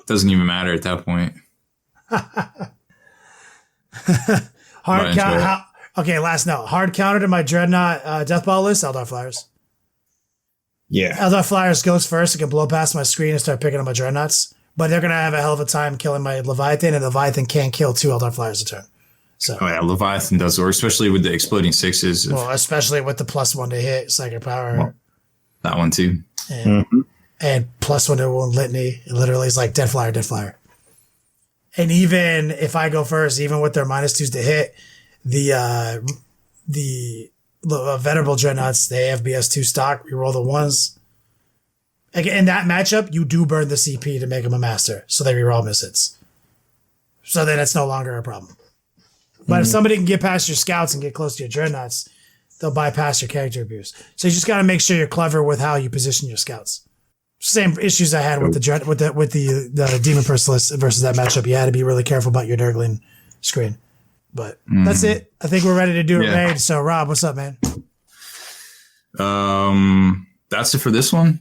Speaker 3: doesn't even matter at that point.
Speaker 4: Hard count. Okay, last note. Hard counter to my Dreadnought Death Ball list, Eldar Flyers.
Speaker 5: Yeah.
Speaker 4: Eldar Flyers goes first. It can blow past my screen and start picking up my Dreadnoughts. But they're going to have a hell of a time killing my Leviathan, and Leviathan can't kill 2 Eldar Flyers a turn. So.
Speaker 3: Oh, yeah, Leviathan does, or especially with the exploding 6s.
Speaker 4: Well, especially with the +1 to hit, psychic power.
Speaker 3: Well, that one too.
Speaker 4: And +1 to wound litany. It literally is like dead flyer, dead flyer. And even if I go first, even with their -2s to hit, the venerable Dreadnoughts, they have BS2 stock, reroll the 1s. Again, in that matchup, you do burn the CP to make them a master, so they reroll misses. So then it's no longer a problem. But if somebody can get past your scouts and get close to your Dreadnoughts, they'll bypass your character abuse. So you just got to make sure you're clever with how you position your scouts. Same issues I had with the Demon Merciless versus that matchup. You had to be really careful about your Nurgling screen. But that's it. I think we're ready to do a raid. So Rob, what's up, man?
Speaker 3: That's it for this one.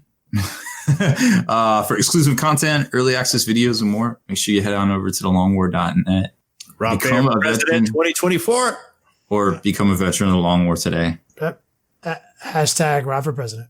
Speaker 3: For exclusive content, early access videos, and more, make sure you head on over to thelongwar.net.
Speaker 5: Rob Baer, President 2024.
Speaker 3: Or become a veteran of the Long War today.
Speaker 4: Hashtag Rob for President.